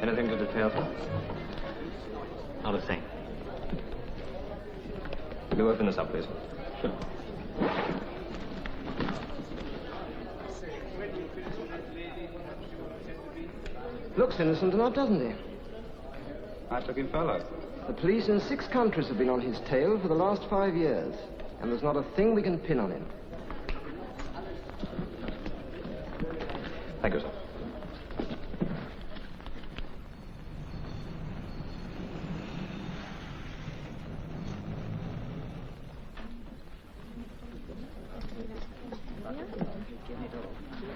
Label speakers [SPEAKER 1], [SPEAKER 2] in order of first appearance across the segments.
[SPEAKER 1] Anything to detail, sir?
[SPEAKER 2] Not a thing.
[SPEAKER 1] Will you open this up, please?
[SPEAKER 2] Sure.
[SPEAKER 3] Looks innocent enough, doesn't he?
[SPEAKER 1] Nice-looking fellow.
[SPEAKER 3] The police in 6 countries have been on his tail for the last 5 years, and there's not a thing we can pin on him.
[SPEAKER 1] Thank you, sir.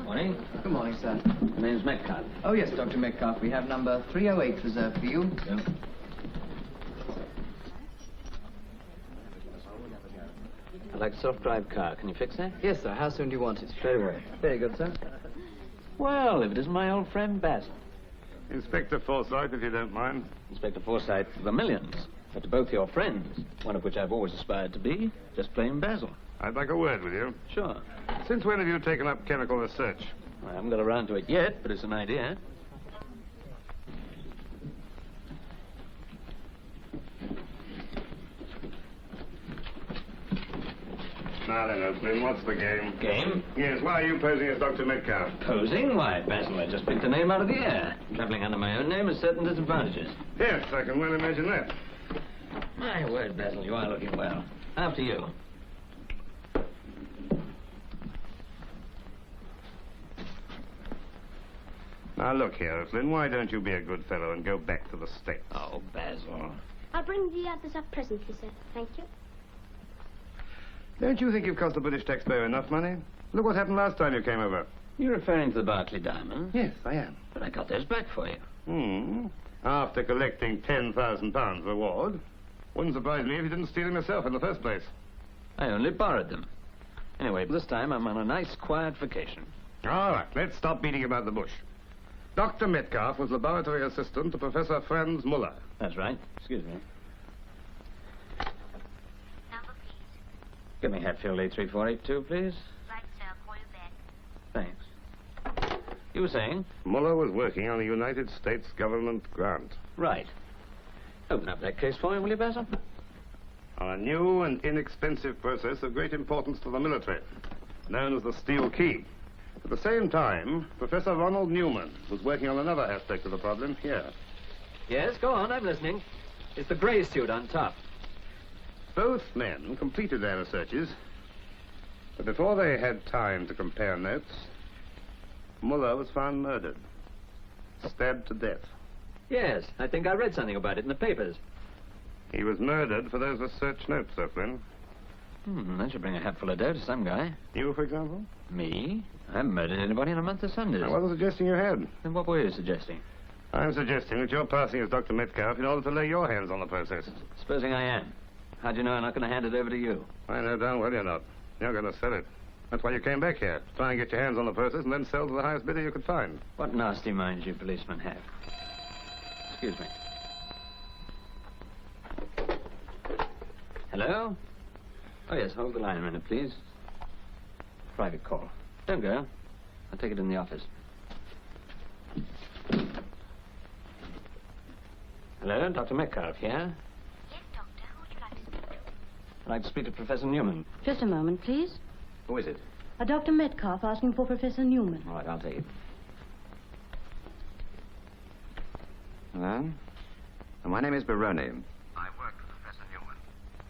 [SPEAKER 2] Morning.
[SPEAKER 4] Good morning, sir.
[SPEAKER 2] My name's Metcalf.
[SPEAKER 4] Oh, yes, Dr. Metcalf. We have number 308 reserved for you.
[SPEAKER 2] Yeah. I'd like a self-drive car. Can you fix that?
[SPEAKER 4] Yes, sir. How soon do you want it?
[SPEAKER 2] Straight away.
[SPEAKER 4] Very good, sir.
[SPEAKER 2] Well, if it isn't my old friend Basil.
[SPEAKER 5] Inspector Forsyth, if you don't mind.
[SPEAKER 2] Inspector Forsyth for the millions. But to both your friends, one of which I've always aspired to be, just plain Basil.
[SPEAKER 5] I'd like a word with you.
[SPEAKER 2] Sure.
[SPEAKER 5] Since when have you taken up chemical research?
[SPEAKER 2] I haven't got around to it yet, but it's an idea.
[SPEAKER 5] Now then, Oakley, what's the game?
[SPEAKER 2] Game?
[SPEAKER 5] Yes, why are you posing as Dr. Metcalf?
[SPEAKER 2] Posing? Why, Basil, I just picked a name out of the air. Traveling under my own name has certain disadvantages.
[SPEAKER 5] Yes, I can well imagine that.
[SPEAKER 2] My word, Basil, you are looking well. After you.
[SPEAKER 5] Now, look here, Flynn, why don't you be a good fellow and go back to the States?
[SPEAKER 2] Oh, Basil.
[SPEAKER 6] I'll bring the others up presently, sir. Thank you.
[SPEAKER 5] Don't you think you've cost the British taxpayer enough money? Look what happened last time you came over.
[SPEAKER 2] You're referring to the Berkeley diamonds?
[SPEAKER 5] Yes, I am.
[SPEAKER 2] But I got those back for you.
[SPEAKER 5] After collecting £10,000 reward. Wouldn't surprise me if you didn't steal them yourself in the first place.
[SPEAKER 2] I only borrowed them. Anyway, this time I'm on a nice, quiet vacation.
[SPEAKER 5] All right, let's stop beating about the bush. Dr. Metcalf was laboratory assistant to Professor Franz Muller.
[SPEAKER 2] That's right. Excuse me.
[SPEAKER 6] Number, please.
[SPEAKER 2] Give me Hatfield 83482, please.
[SPEAKER 6] Right, sir. I'll call you back.
[SPEAKER 2] Thanks. You were saying?
[SPEAKER 5] Muller was working on a United States government grant.
[SPEAKER 2] Right. Open up that case for me, will you, Basil?
[SPEAKER 5] On a new and inexpensive process of great importance to the military, known as the steel key. At the same time, Professor Ronald Newman was working on another aspect of the problem here.
[SPEAKER 2] Yes, go on, I'm listening. It's the gray suit on top.
[SPEAKER 5] Both men completed their researches, but before they had time to compare notes, Muller was found murdered, stabbed to death.
[SPEAKER 2] Yes, I think I read something about it in the papers.
[SPEAKER 5] He was murdered for those research notes, Sir Flynn.
[SPEAKER 2] That should bring a hatful of dough to some guy.
[SPEAKER 5] You, for example?
[SPEAKER 2] Me? I haven't murdered anybody in a month of Sundays.
[SPEAKER 5] I wasn't suggesting you had.
[SPEAKER 2] Then what were you suggesting?
[SPEAKER 5] I'm suggesting that you're passing as Dr. Metcalf in order to lay your hands on the process.
[SPEAKER 2] Supposing I am. How do you know I'm not going to hand it over to you?
[SPEAKER 5] I know darn well you're not. You're going to sell it. That's why you came back here. Try and get your hands on the process and then sell to the highest bidder you could find.
[SPEAKER 2] What nasty minds you policemen have. Excuse me. Hello? Oh, yes, hold the line a minute, please. Private call. Don't go. I'll take it in the office. Hello, Dr. Metcalf here.
[SPEAKER 6] Yes, Doctor. Who would you like to speak to?
[SPEAKER 2] I'd like to speak to Professor Newman.
[SPEAKER 7] Just a moment, please.
[SPEAKER 2] Who is it?
[SPEAKER 7] Dr. Metcalf asking for Professor Newman.
[SPEAKER 2] All right, I'll take it.
[SPEAKER 1] Hello? My name is Baroni.
[SPEAKER 5] I work for Professor Newman.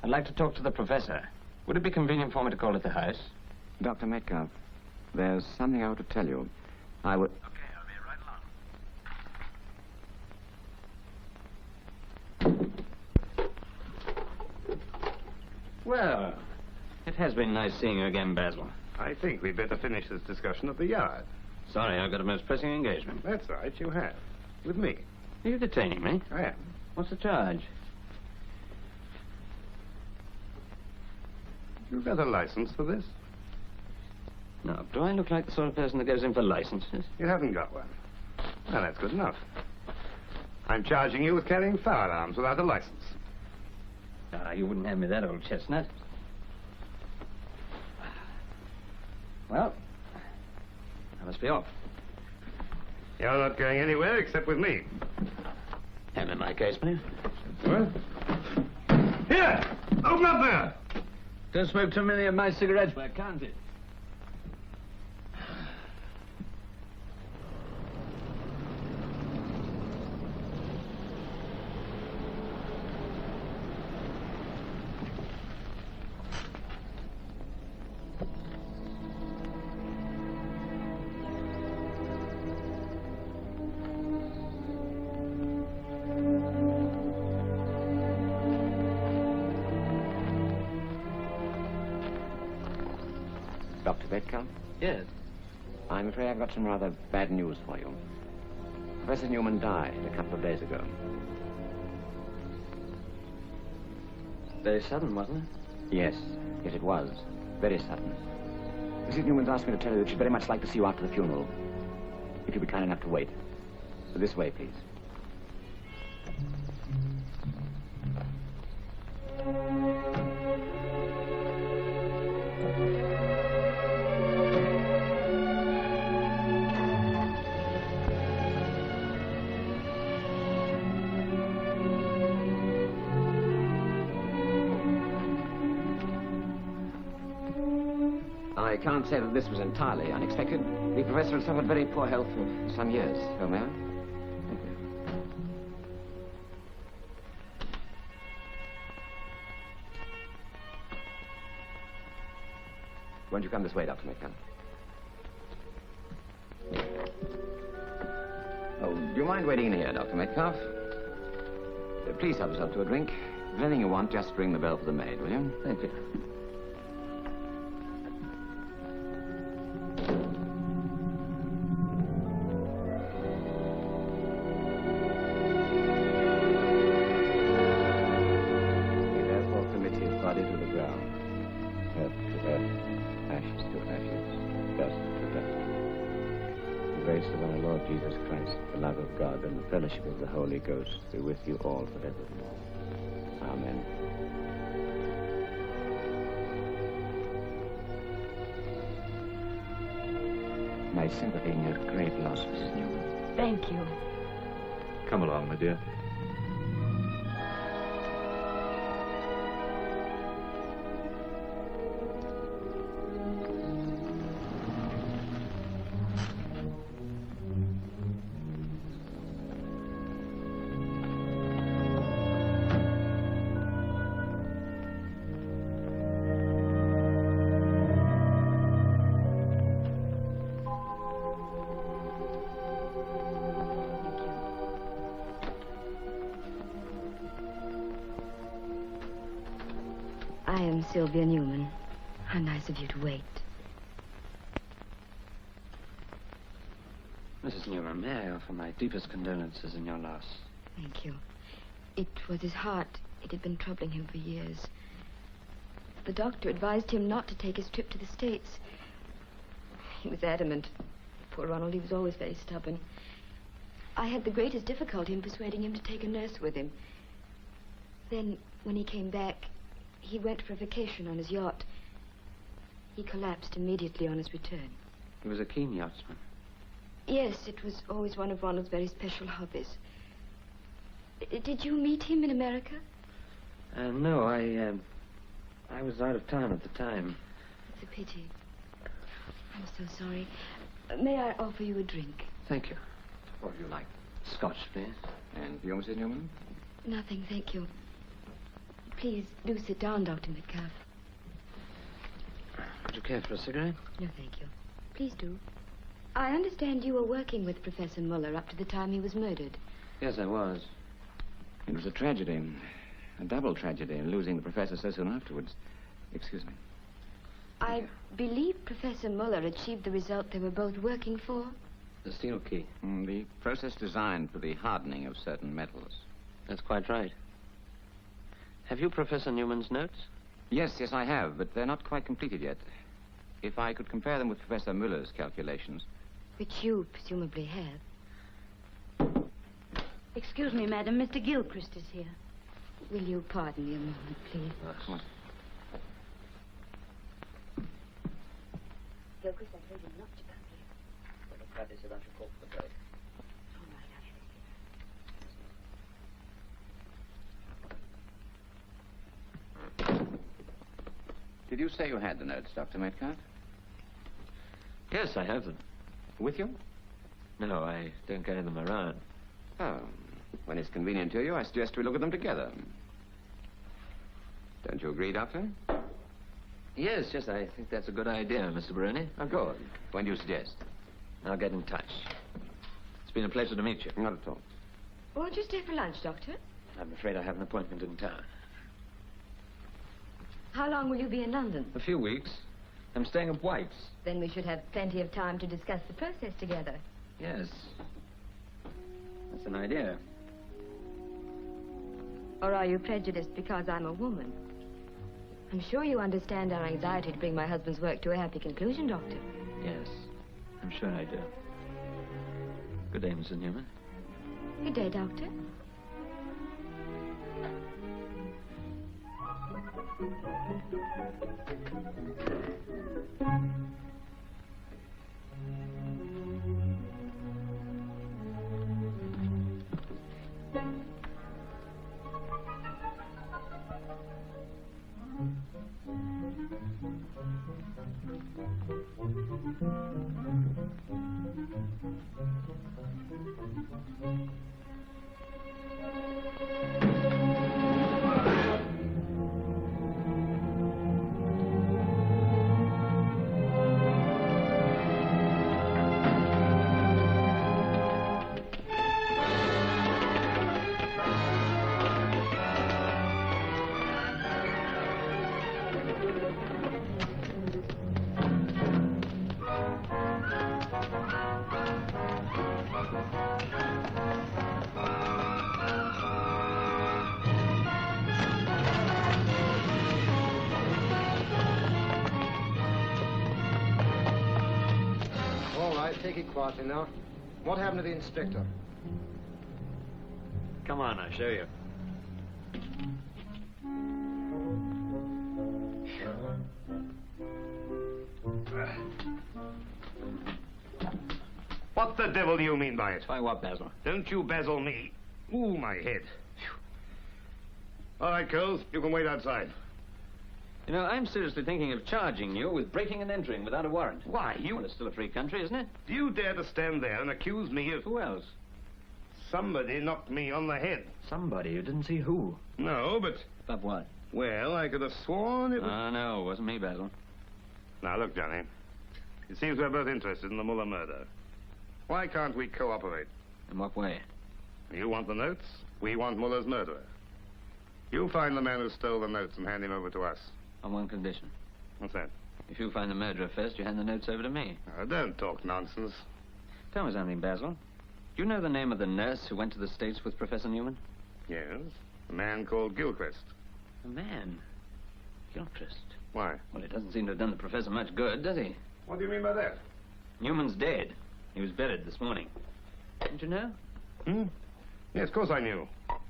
[SPEAKER 2] I'd like to talk to the professor. Would it be convenient for me to call at the house?
[SPEAKER 1] Dr. Metcalf, there's something I want to tell you. I would...
[SPEAKER 5] Okay, I'll be right along.
[SPEAKER 2] Well, it has been nice seeing you again, Basil.
[SPEAKER 5] I think we'd better finish this discussion at the yard.
[SPEAKER 2] Sorry, I've got a most pressing engagement.
[SPEAKER 5] That's right, you have. With me.
[SPEAKER 2] Are you detaining me?
[SPEAKER 5] I am.
[SPEAKER 2] What's the charge?
[SPEAKER 5] You've got a license for this?
[SPEAKER 2] No. Do I look like the sort of person that goes in for licenses?
[SPEAKER 5] You haven't got one. Well, that's good enough. I'm charging you with carrying firearms without a license.
[SPEAKER 2] Ah, you wouldn't have me that, old chestnut. Well, I must be off.
[SPEAKER 5] You're not going anywhere except with me.
[SPEAKER 2] my case, please.
[SPEAKER 5] What? Here! Open up there!
[SPEAKER 2] Don't smoke too many of my cigarettes, but I can't it?
[SPEAKER 1] Dr. Metcalf?
[SPEAKER 2] Yes.
[SPEAKER 1] I'm afraid I've got some rather bad news for you. Professor Newman died a couple of days ago.
[SPEAKER 2] Very sudden, wasn't it?
[SPEAKER 1] Yes, it was. Very sudden. Mrs. Newman's asked me to tell you that she'd very much like to see you after the funeral. If you'd be kind enough to wait. This way, please. I can't say that this was entirely unexpected. The professor had suffered very poor health for some years. Oh, may I? Thank you. Won't you come this way, Dr. Metcalf? Oh, do you mind waiting in here, Dr. Metcalf? Please help yourself to a drink. If anything you want, just ring the bell for the maid, will you?
[SPEAKER 2] Thank you.
[SPEAKER 1] And the fellowship of the Holy Ghost be with you all forevermore. Amen. My sympathy in your great loss, Mrs. Newman.
[SPEAKER 7] Thank you.
[SPEAKER 8] Come along, my dear.
[SPEAKER 9] I am Sylvia Newman. How nice of you to wait.
[SPEAKER 2] Mrs. Newman, may I offer my deepest condolences in your loss?
[SPEAKER 9] Thank you. It was his heart. It had been troubling him for years. The doctor advised him not to take his trip to the States. He was adamant. Poor Ronald, he was always very stubborn. I had the greatest difficulty in persuading him to take a nurse with him. Then, when he came back, he went for a vacation on his yacht. He collapsed immediately on his return.
[SPEAKER 2] He was a keen yachtsman.
[SPEAKER 9] Yes, it was always one of Ronald's very special hobbies. Did you meet him in America?
[SPEAKER 2] No, I was out of town at the time.
[SPEAKER 9] It's a pity. I'm so sorry. May I offer you a drink?
[SPEAKER 2] Thank you.
[SPEAKER 1] What would you like?
[SPEAKER 2] Scotch, please.
[SPEAKER 1] And for you, Mrs. Newman?
[SPEAKER 9] Nothing, thank you. Please, do sit down, Dr. Metcalf.
[SPEAKER 2] Would you care for a cigarette?
[SPEAKER 9] No, thank you. Please do. I understand you were working with Professor Muller up to the time he was murdered.
[SPEAKER 2] Yes, I was.
[SPEAKER 1] It was a tragedy. A double tragedy, losing the professor so soon afterwards. Excuse me.
[SPEAKER 9] I believe Professor Muller achieved the result they were both working for.
[SPEAKER 2] The steel key.
[SPEAKER 1] The process designed for the hardening of certain metals.
[SPEAKER 2] That's quite right. Have you Professor Newman's notes?
[SPEAKER 1] Yes, I have, but they're not quite completed yet. If I could compare them with Professor Muller's calculations.
[SPEAKER 9] Which you presumably have.
[SPEAKER 7] Excuse me, madam. Mr. Gilchrist is here.
[SPEAKER 9] Will you pardon me a moment, please?
[SPEAKER 1] Of course.
[SPEAKER 9] Gilchrist, I told you not to come here.
[SPEAKER 2] Well, the practice about your call for the break.
[SPEAKER 9] All right, I shall.
[SPEAKER 2] Did you say you had the notes, Dr. Metcalf?
[SPEAKER 10] Yes, I have them.
[SPEAKER 2] With you?
[SPEAKER 10] No, I don't carry them around.
[SPEAKER 2] Oh, when it's convenient to you, I suggest we look at them together. Don't you agree, Doctor?
[SPEAKER 10] Yes, I think that's a good idea, Mr. Baroni.
[SPEAKER 2] Oh, good. When do you suggest?
[SPEAKER 10] I'll get in touch. It's been a pleasure to meet you.
[SPEAKER 2] Not at all.
[SPEAKER 9] Won't you stay for lunch, Doctor?
[SPEAKER 10] I'm afraid I have an appointment in town.
[SPEAKER 9] How long will you be in London?
[SPEAKER 10] A few weeks. I'm staying at White's.
[SPEAKER 9] Then we should have plenty of time to discuss the process together.
[SPEAKER 10] Yes. That's an idea.
[SPEAKER 9] Or are you prejudiced because I'm a woman? I'm sure you understand our anxiety to bring my husband's work to a happy conclusion, Doctor.
[SPEAKER 10] Yes, I'm sure I do. Good day, Mrs. Newman.
[SPEAKER 9] Good day, Doctor.
[SPEAKER 3] Take it quietly now. What happened to the inspector?
[SPEAKER 10] Come on, I'll show you.
[SPEAKER 5] What the devil do you mean by it?
[SPEAKER 10] By what, Basil?
[SPEAKER 5] Don't you bezzle me. Ooh, my head. Phew. All right, Coles, you can wait outside.
[SPEAKER 10] You know, I'm seriously thinking of charging you with breaking and entering without a warrant.
[SPEAKER 5] Why, you...
[SPEAKER 10] Well, it's still a free country, isn't it?
[SPEAKER 5] Do you dare to stand there and accuse me of...
[SPEAKER 10] Who else?
[SPEAKER 5] Somebody knocked me on the head.
[SPEAKER 10] Somebody. You didn't see who.
[SPEAKER 5] No, but...
[SPEAKER 10] But what?
[SPEAKER 5] Well, I could have sworn it was...
[SPEAKER 10] No, it wasn't me, Basil.
[SPEAKER 5] Now, look, Johnny. It seems we're both interested in the Muller murder. Why can't we cooperate?
[SPEAKER 10] In what way?
[SPEAKER 5] You want the notes. We want Muller's murderer. You find the man who stole the notes and hand him over to us.
[SPEAKER 10] On one condition.
[SPEAKER 5] What's that?
[SPEAKER 10] If you find the murderer first, you hand the notes over to me.
[SPEAKER 5] Oh, don't talk nonsense.
[SPEAKER 10] Tell me something, Basil. Do you know the name of the nurse who went to the States with Professor Newman?
[SPEAKER 5] Yes. A man called Gilchrist.
[SPEAKER 10] A man? Gilchrist?
[SPEAKER 5] Why?
[SPEAKER 10] Well, he doesn't seem to have done the professor much good, does he?
[SPEAKER 5] What do you mean by that?
[SPEAKER 10] Newman's dead. He was buried this morning. Didn't you know?
[SPEAKER 5] Yes, of course I knew.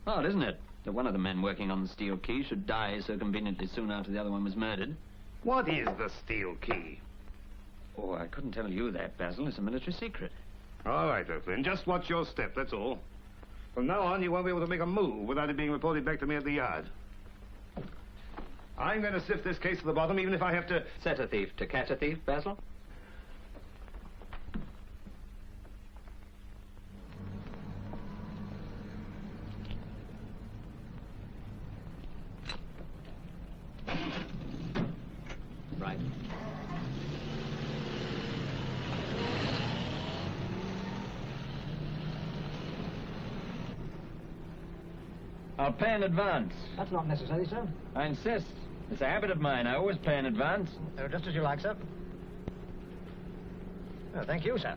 [SPEAKER 10] Odd, isn't it? That one of the men working on the steel key should die so conveniently soon after the other one was murdered.
[SPEAKER 5] What is the steel key?
[SPEAKER 10] Oh, I couldn't tell you that, Basil. It's a military secret.
[SPEAKER 5] All right, O'Flynn. Just watch your step, that's all. From now on, you won't be able to make a move without it being reported back to me at the yard. I'm going to sift this case to the bottom, even if I have to...
[SPEAKER 10] Set a thief to catch a thief, Basil? Right. I'll pay in advance.
[SPEAKER 11] That's not necessary, sir.
[SPEAKER 10] I insist. It's a habit of mine. I always pay in advance.
[SPEAKER 11] Just as you like, sir. Oh, thank you, sir.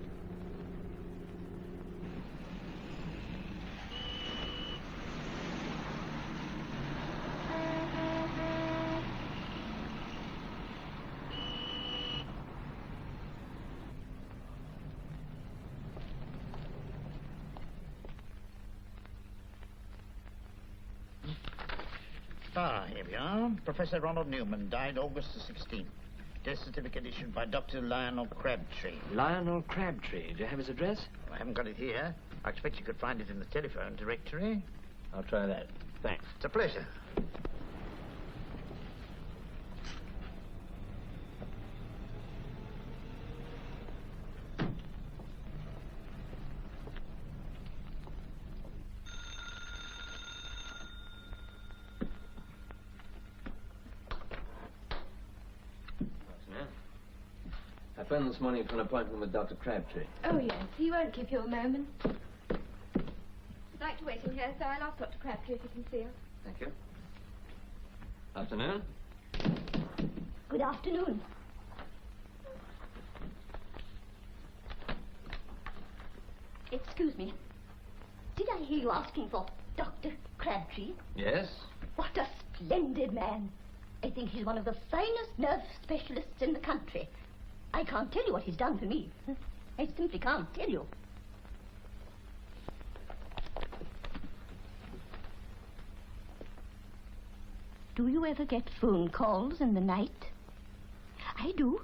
[SPEAKER 12] Here we are. Professor Ronald Newman died August the 16th. Death certificate issued by Dr. Lionel Crabtree.
[SPEAKER 10] Lionel Crabtree. Do you have his address?
[SPEAKER 12] I haven't got it here. I expect you could find it in the telephone directory.
[SPEAKER 10] I'll try that. Thanks.
[SPEAKER 12] It's a pleasure.
[SPEAKER 10] phoned this morning for an appointment with Dr. Crabtree.
[SPEAKER 9] Oh, yes. He won't keep you a moment. I'd like to wait in here, so I'll ask Dr. Crabtree if he can see you.
[SPEAKER 10] Thank you. Afternoon.
[SPEAKER 7] Good afternoon. Excuse me. Did I hear you asking for Dr. Crabtree?
[SPEAKER 10] Yes?
[SPEAKER 7] What a splendid man. I think he's one of the finest nerve specialists in the country. I can't tell you what he's done for me. I simply can't tell you. Do you ever get phone calls in the night? I do,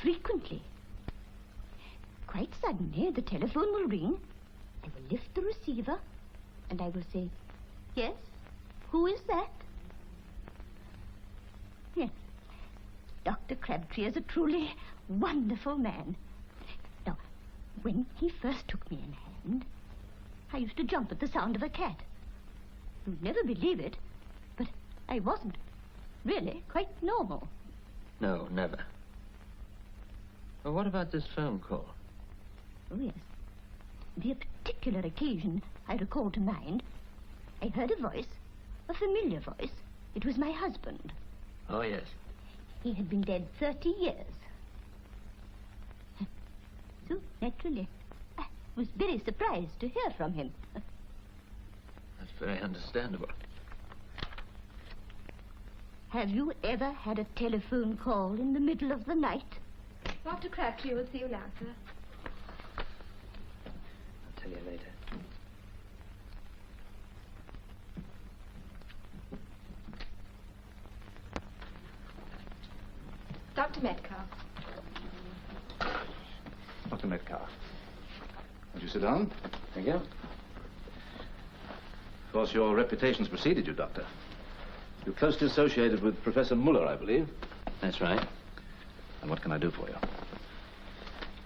[SPEAKER 7] frequently. Quite suddenly, the telephone will ring. I will lift the receiver, and I will say, "Yes, who is that?" Yes, Dr. Crabtree is a truly wonderful man. Now, when he first took me in hand, I used to jump at the sound of a cat. You'd never believe it, but I wasn't really quite normal.
[SPEAKER 10] No, never. Well, what about this phone call?
[SPEAKER 7] Oh, yes. The particular occasion I recall to mind, I heard a voice, a familiar voice. It was my husband.
[SPEAKER 10] Oh, yes.
[SPEAKER 7] He had been dead 30 years. So, naturally, I was very surprised to hear from him.
[SPEAKER 10] That's very understandable.
[SPEAKER 7] Have you ever had a telephone call in the middle of the night?
[SPEAKER 9] Dr. Crabtree will see you now, sir.
[SPEAKER 10] I'll tell you later.
[SPEAKER 9] Dr. Metcalf.
[SPEAKER 8] Dr. Metcalf. Won't you sit down?
[SPEAKER 10] Thank you.
[SPEAKER 8] Of course, your reputation's preceded you, Doctor. You're closely associated with Professor Muller, I believe.
[SPEAKER 10] That's right.
[SPEAKER 8] And what can I do for you?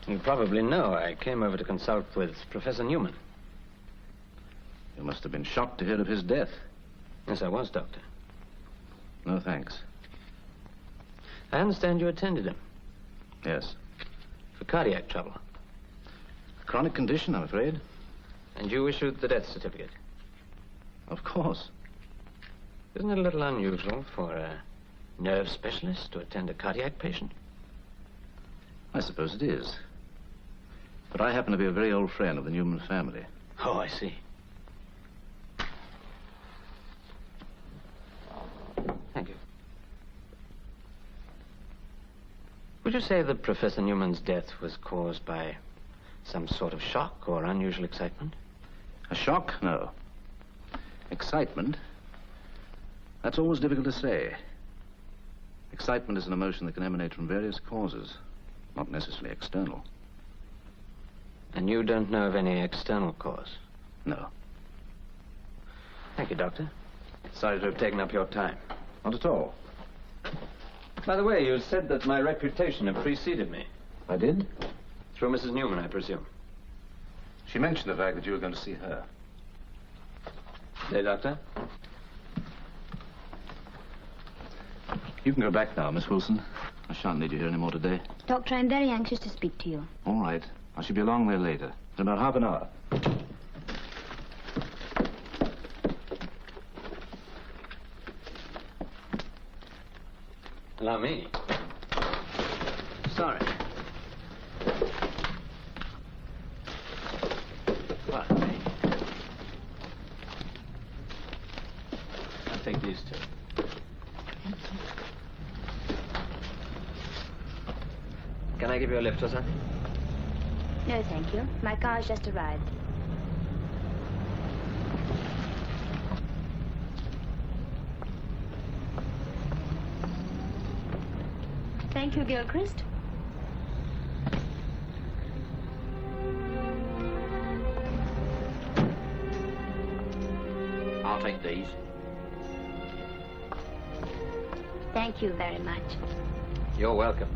[SPEAKER 10] You probably know I came over to consult with Professor Newman.
[SPEAKER 8] You must have been shocked to hear of his death.
[SPEAKER 10] Yes, I was, Doctor.
[SPEAKER 8] No, thanks.
[SPEAKER 10] I understand you attended him.
[SPEAKER 8] Yes.
[SPEAKER 10] For cardiac trouble.
[SPEAKER 8] A chronic condition, I'm afraid.
[SPEAKER 10] And you issued the death certificate.
[SPEAKER 8] Of course.
[SPEAKER 10] Isn't it a little unusual for a nerve specialist to attend a cardiac patient?
[SPEAKER 8] I suppose it is. But I happen to be a very old friend of the Newman family.
[SPEAKER 10] Oh, I see. Thank you. Would you say that Professor Newman's death was caused by some sort of shock or unusual excitement?
[SPEAKER 8] A shock? No. Excitement? That's always difficult to say. Excitement is an emotion that can emanate from various causes, not necessarily external.
[SPEAKER 10] And you don't know of any external cause?
[SPEAKER 8] No.
[SPEAKER 10] Thank you, Doctor. Sorry to have taken up your time.
[SPEAKER 8] Not at all.
[SPEAKER 10] By the way, you said that my reputation had preceded me.
[SPEAKER 8] I did?
[SPEAKER 10] Through Mrs. Newman, I presume.
[SPEAKER 8] She mentioned the fact that you were going to see her.
[SPEAKER 10] Day, Doctor.
[SPEAKER 8] You can go back now, Miss Wilson. I shan't need you here any more today.
[SPEAKER 7] Doctor, I'm very anxious to speak to you.
[SPEAKER 8] All right. I shall be along there later. In about half an hour.
[SPEAKER 10] Allow me. Sorry. Pardon me. I'll take these two. Can I give you a lift or something?
[SPEAKER 7] No, thank you. My car's just arrived. Thank you, Gilchrist.
[SPEAKER 12] I'll take these.
[SPEAKER 7] Thank you very much.
[SPEAKER 10] You're welcome.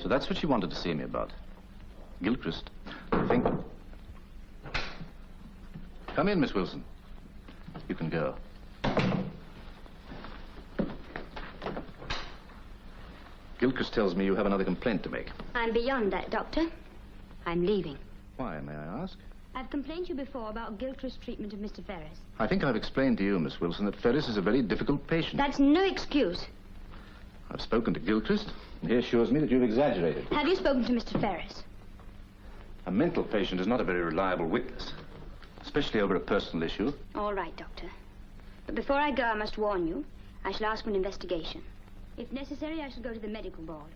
[SPEAKER 8] So that's what you wanted to see me about. Gilchrist, I think... Come in, Miss Wilson. You can go. Gilchrist tells me you have another complaint to make.
[SPEAKER 13] I'm beyond that, Doctor. I'm leaving.
[SPEAKER 8] Why, may I ask?
[SPEAKER 13] I've complained to you before about Gilchrist's treatment of Mr. Ferris.
[SPEAKER 8] I think I've explained to you, Miss Wilson, that Ferris is a very difficult patient.
[SPEAKER 13] That's no excuse.
[SPEAKER 8] I've spoken to Gilchrist, and he assures me that you've exaggerated.
[SPEAKER 13] Have you spoken to Mr. Ferris?
[SPEAKER 8] A mental patient is not a very reliable witness, especially over a personal issue.
[SPEAKER 13] All right, Doctor. But before I go, I must warn you, I shall ask for an investigation. If necessary, I shall go to the medical board.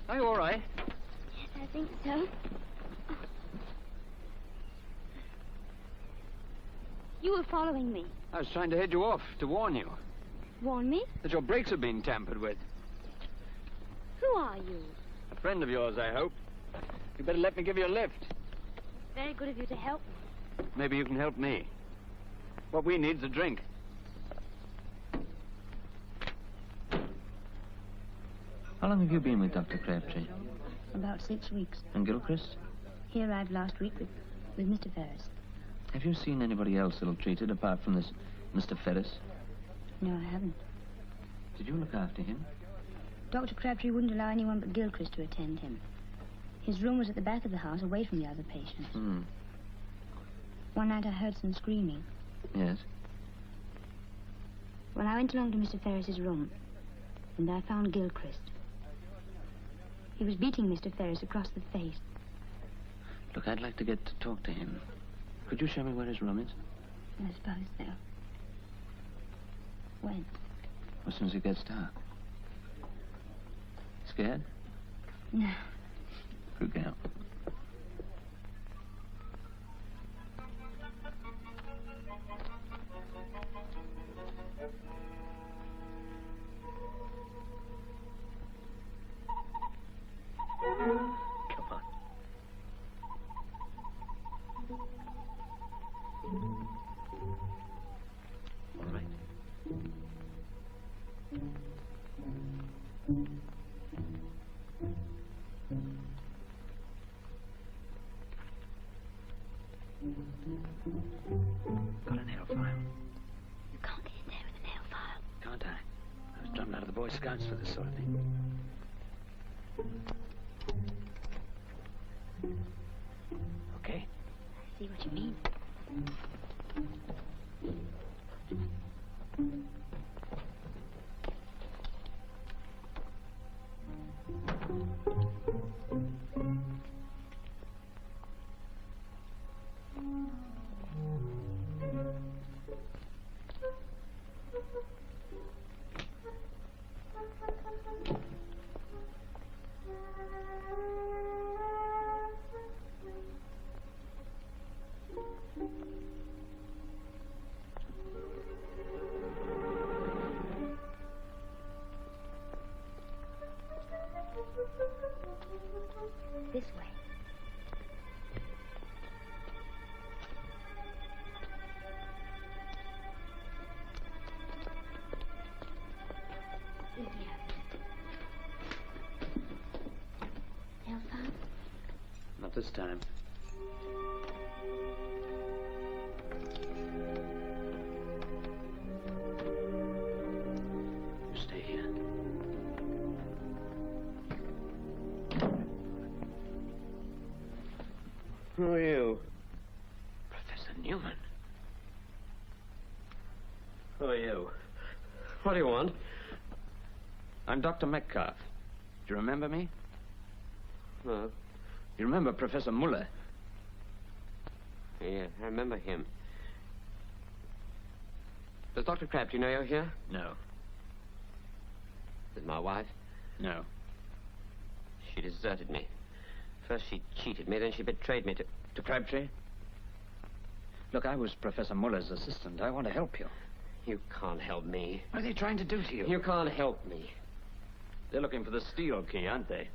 [SPEAKER 10] Are you all right?
[SPEAKER 13] Yes, I think so. You were following me.
[SPEAKER 10] I was trying to head you off to warn you
[SPEAKER 13] Warn me?
[SPEAKER 10] that your brakes have been tampered with.
[SPEAKER 13] Who are you?
[SPEAKER 10] A friend of yours, I hope. You better let me give you a lift.
[SPEAKER 13] Very good of you to help me.
[SPEAKER 10] Maybe you can help me. What we need's a drink. How long have you been with Dr. Crabtree?
[SPEAKER 13] About 6 weeks.
[SPEAKER 10] And Gilchrist?
[SPEAKER 13] He arrived last week with Mr. Ferris.
[SPEAKER 10] Have you seen anybody else ill-treated apart from this Mr. Ferris?
[SPEAKER 13] No, I haven't.
[SPEAKER 10] Did you look after him?
[SPEAKER 13] Dr. Crabtree wouldn't allow anyone but Gilchrist to attend him. His room was at the back of the house, away from the other patients. One night I heard some screaming.
[SPEAKER 10] Yes?
[SPEAKER 13] Well, I went along to Mr. Ferris's room, and I found Gilchrist. He was beating Mr. Ferris across the face.
[SPEAKER 10] Look, I'd like to get to talk to him. Could you show me where his room is?
[SPEAKER 13] I suppose so. When?
[SPEAKER 10] As soon as it gets dark. Scared?
[SPEAKER 13] No.
[SPEAKER 10] Good girl. Come on. All right. Got a nail file.
[SPEAKER 13] You can't get in there with a nail file.
[SPEAKER 10] Can't I? I was drummed out of the Boy Scouts for this sort of thing.
[SPEAKER 13] see what you mean. This way. In here. Elsa?
[SPEAKER 10] Not this time. You stay here.
[SPEAKER 2] Who are you?
[SPEAKER 10] Professor Newman.
[SPEAKER 2] Who are you? What do you want?
[SPEAKER 10] I'm Dr. Metcalf. Do you remember me?
[SPEAKER 2] No.
[SPEAKER 10] You remember Professor Muller?
[SPEAKER 2] Yeah, I remember him. Does Dr. Crabtree know you're here?
[SPEAKER 10] No.
[SPEAKER 2] Is my wife?
[SPEAKER 10] No.
[SPEAKER 2] She deserted me. First she cheated me, then she betrayed me
[SPEAKER 10] to Crabtree? Look, I was Professor Muller's assistant. I want to help you.
[SPEAKER 2] You can't help me.
[SPEAKER 10] What are they trying to do to you?
[SPEAKER 2] You can't help me.
[SPEAKER 10] They're looking for the steel key, aren't they?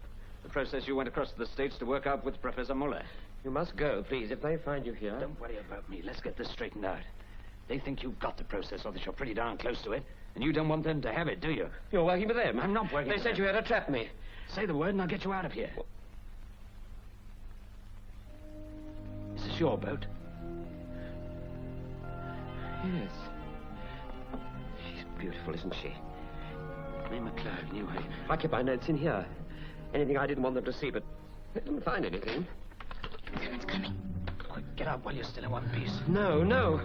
[SPEAKER 10] The process you went across to the States to work out with Professor Muller.
[SPEAKER 2] You must go, please. If they find you here...
[SPEAKER 10] Don't worry about me. Let's get this straightened out. They think you've got the process, or that you're pretty darn close to it. And you don't want them to have it, do you?
[SPEAKER 2] You're working for them.
[SPEAKER 10] I'm not working
[SPEAKER 2] They
[SPEAKER 10] for
[SPEAKER 2] said
[SPEAKER 10] them.
[SPEAKER 2] you had to trap me.
[SPEAKER 10] Say the word and I'll get you out of here. Is this your boat?
[SPEAKER 2] Yes. She's beautiful, isn't she?
[SPEAKER 10] Name McLeod, New Haven.
[SPEAKER 2] I kept my notes in here. Anything I didn't want them to see, but I didn't find anything.
[SPEAKER 13] Someone's coming.
[SPEAKER 10] Quick, get out while you're still in one piece.
[SPEAKER 2] No, no.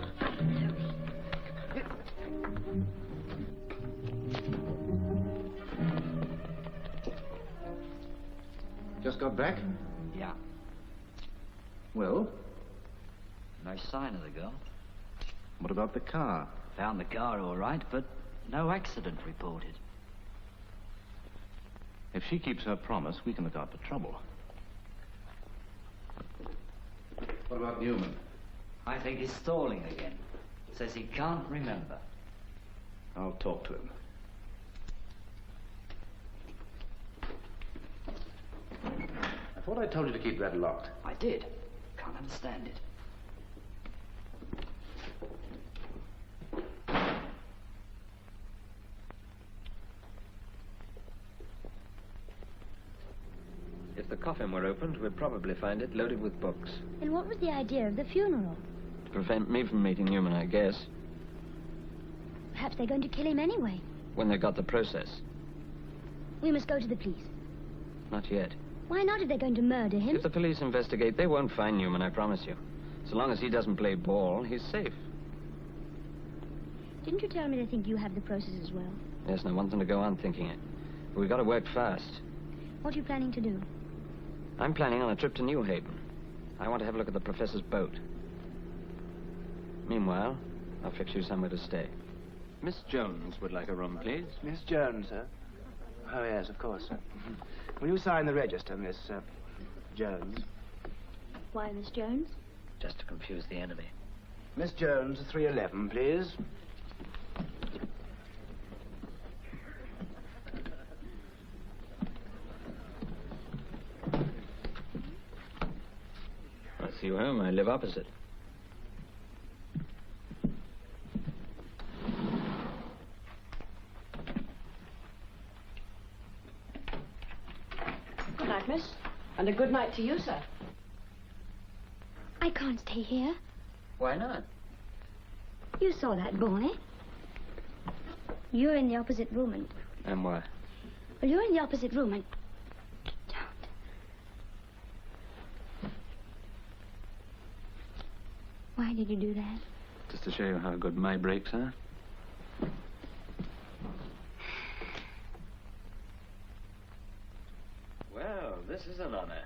[SPEAKER 8] Just got back?
[SPEAKER 14] Yeah.
[SPEAKER 8] Well,
[SPEAKER 14] No sign of the girl.
[SPEAKER 8] what about the car?
[SPEAKER 14] Found the car all right, but no accident reported.
[SPEAKER 8] If she keeps her promise, we can look out for trouble. What about Newman?
[SPEAKER 14] I think he's stalling again. Says he can't remember.
[SPEAKER 8] I'll talk to him. I thought I told you to keep that locked.
[SPEAKER 14] I did. Can't understand it.
[SPEAKER 10] If the coffin were opened, we'd probably find it loaded with books.
[SPEAKER 13] Then what was the idea of the funeral?
[SPEAKER 10] To prevent me from meeting Newman, I guess.
[SPEAKER 13] Perhaps they're going to kill him anyway.
[SPEAKER 10] When they got the process.
[SPEAKER 13] We must go to the police.
[SPEAKER 10] Not yet.
[SPEAKER 13] Why not if they're going to murder him?
[SPEAKER 10] If the police investigate, they won't find Newman, I promise you. So long as he doesn't play ball, he's safe.
[SPEAKER 13] Didn't you tell me they think you have the process as well?
[SPEAKER 10] Yes, and I want them to go on thinking it. But we've got to work fast.
[SPEAKER 13] What are you planning to do?
[SPEAKER 10] I'm planning on a trip to New Haven. I want to have a look at the professor's boat. Meanwhile, I'll fix you somewhere to stay. Miss Jones would like a room, please.
[SPEAKER 11] Miss Jones, sir? Oh, yes, of course, sir. Will you sign the register, Miss Jones?
[SPEAKER 13] Why, Miss Jones?
[SPEAKER 10] Just to confuse the enemy.
[SPEAKER 11] Miss Jones, 311, please.
[SPEAKER 10] I'll see you home. I live opposite.
[SPEAKER 15] Good night, miss. And a good night to you, sir.
[SPEAKER 13] I can't stay here.
[SPEAKER 10] Why not?
[SPEAKER 13] You saw that boy. You're in the opposite room and...
[SPEAKER 10] And what?
[SPEAKER 13] Well, you're in the opposite room and... Don't. Why did you do that?
[SPEAKER 10] Just to show you how good my brakes are. Well, this is an honor.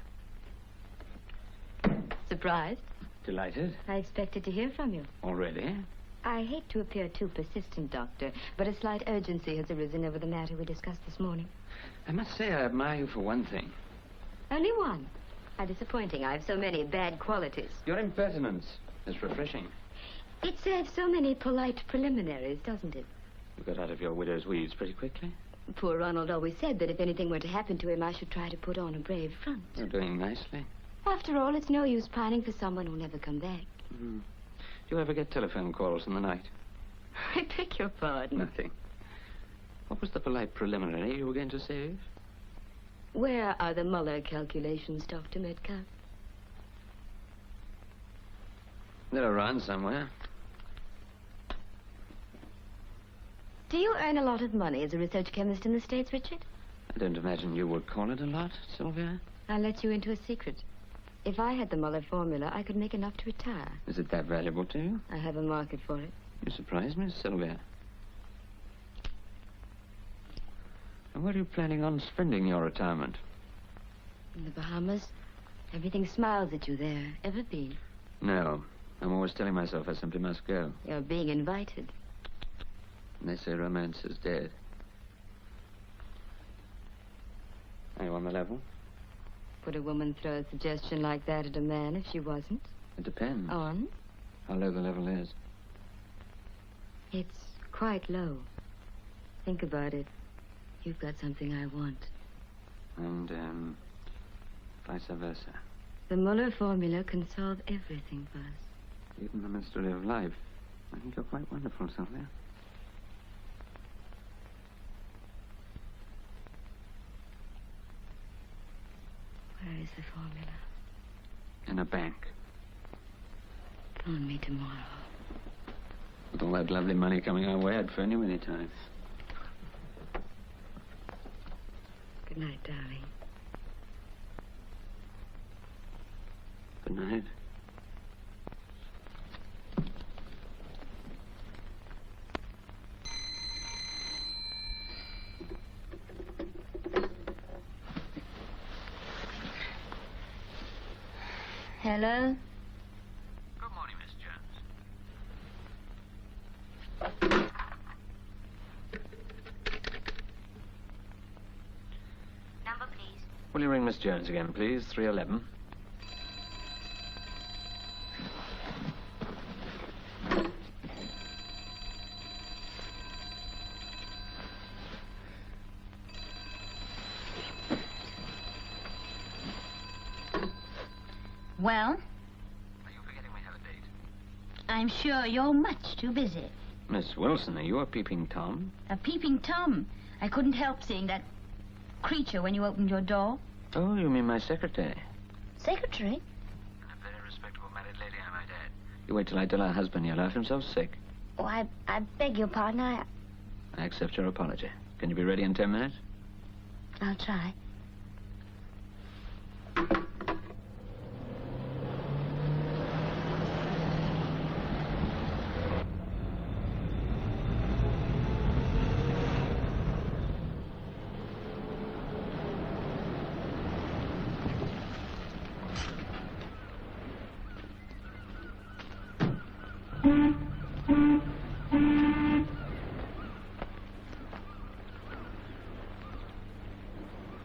[SPEAKER 9] Surprised?
[SPEAKER 10] Delighted.
[SPEAKER 9] I expected to hear from you.
[SPEAKER 10] Already?
[SPEAKER 9] I hate to appear too persistent, Doctor, but a slight urgency has arisen over the matter we discussed this morning.
[SPEAKER 10] I must say I admire you for one thing.
[SPEAKER 9] Only one. How disappointing. I have so many bad qualities.
[SPEAKER 10] Your impertinence is refreshing.
[SPEAKER 9] It serves so many polite preliminaries, doesn't it?
[SPEAKER 10] You got out of your widow's weeds pretty quickly.
[SPEAKER 9] Poor Ronald always said that if anything were to happen to him, I should try to put on a brave front.
[SPEAKER 10] You're doing nicely.
[SPEAKER 9] After all, it's no use pining for someone who'll never come back.
[SPEAKER 10] Mm. Do you ever get telephone calls in the night?
[SPEAKER 9] I beg your pardon.
[SPEAKER 10] Nothing. What was the polite preliminary you were going to say?
[SPEAKER 9] Where are the Muller calculations, Dr. Metcalf?
[SPEAKER 10] They're around somewhere.
[SPEAKER 9] Do you earn a lot of money as a research chemist in the States, Richard?
[SPEAKER 10] I don't imagine you would call it a lot, Sylvia.
[SPEAKER 9] I'll let you into a secret. If I had the Muller formula, I could make enough to retire.
[SPEAKER 10] Is it that valuable to you?
[SPEAKER 9] I have a market for it.
[SPEAKER 10] You surprise me, Sylvia. And where are you planning on spending your retirement?
[SPEAKER 9] In the Bahamas. Everything smiles at you there. Ever been?
[SPEAKER 10] No. I'm always telling myself I simply must go.
[SPEAKER 9] You're being invited.
[SPEAKER 10] And they say romance is dead. Are you on the level?
[SPEAKER 9] Would a woman throw a suggestion like that at a man if she wasn't?
[SPEAKER 10] It depends.
[SPEAKER 9] On?
[SPEAKER 10] How low the level is.
[SPEAKER 9] It's quite low. Think about it. You've got something I want.
[SPEAKER 10] And, vice versa.
[SPEAKER 9] The Muller formula can solve everything for us.
[SPEAKER 10] Even the mystery of life. I think you're quite wonderful, Sylvia.
[SPEAKER 9] Where is the formula?
[SPEAKER 10] In a bank.
[SPEAKER 9] Phone me tomorrow.
[SPEAKER 10] With all that lovely money coming our way, I'd phone you any time.
[SPEAKER 9] Good night, darling.
[SPEAKER 10] Good night.
[SPEAKER 13] Hello?
[SPEAKER 10] Good morning, Miss Jones.
[SPEAKER 6] Number, please.
[SPEAKER 10] Will you ring Miss Jones again, please? 311.
[SPEAKER 7] Well?
[SPEAKER 10] Are you forgetting we have a date?
[SPEAKER 7] I'm sure you're much too busy.
[SPEAKER 10] Miss Wilson, are you a peeping Tom?
[SPEAKER 7] A peeping Tom. I couldn't help seeing that creature when you opened your door.
[SPEAKER 10] Oh, you mean my secretary?
[SPEAKER 7] Secretary?
[SPEAKER 10] And a very respectable married lady, I might add. You wait till I tell her husband he'll have himself sick.
[SPEAKER 13] Oh, I beg your pardon.
[SPEAKER 10] I accept your apology. Can you be ready in 10 minutes?
[SPEAKER 13] I'll try.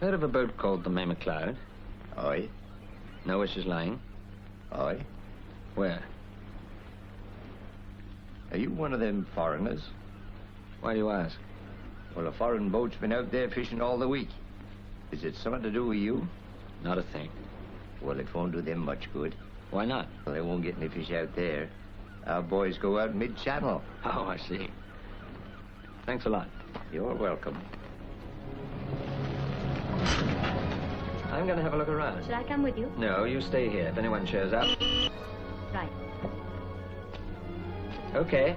[SPEAKER 10] Heard of a boat called the May McLeod?
[SPEAKER 16] Aye.
[SPEAKER 10] Know where she's lying?
[SPEAKER 16] Aye.
[SPEAKER 10] Where?
[SPEAKER 16] Are you one of them foreigners?
[SPEAKER 10] Why do you ask?
[SPEAKER 16] Well, a foreign boat's been out there fishing all the week. Is it something to do with you?
[SPEAKER 10] Not a thing.
[SPEAKER 16] Well, it won't do them much good.
[SPEAKER 10] Why not?
[SPEAKER 16] Well, they won't get any fish out there. Our boys go out mid-channel.
[SPEAKER 10] Oh, I see. Thanks a lot.
[SPEAKER 16] You're welcome.
[SPEAKER 10] I'm going to have a look around.
[SPEAKER 13] Shall I come with you?
[SPEAKER 10] No, you stay here. If anyone shows up.
[SPEAKER 13] Right.
[SPEAKER 10] Okay.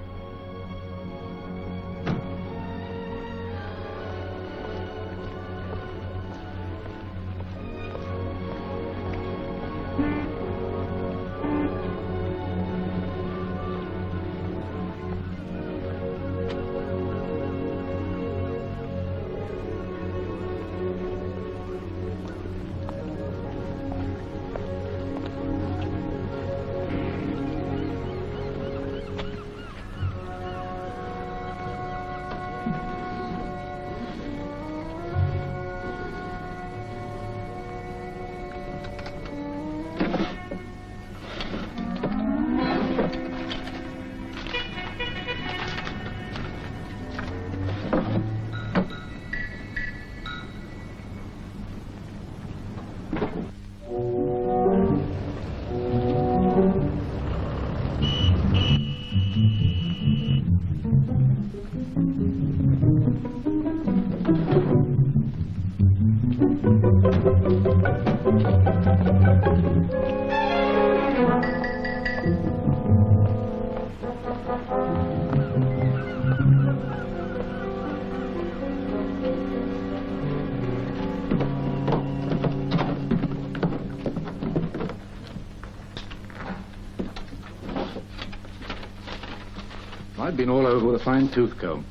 [SPEAKER 8] I've been all over with a fine-tooth comb.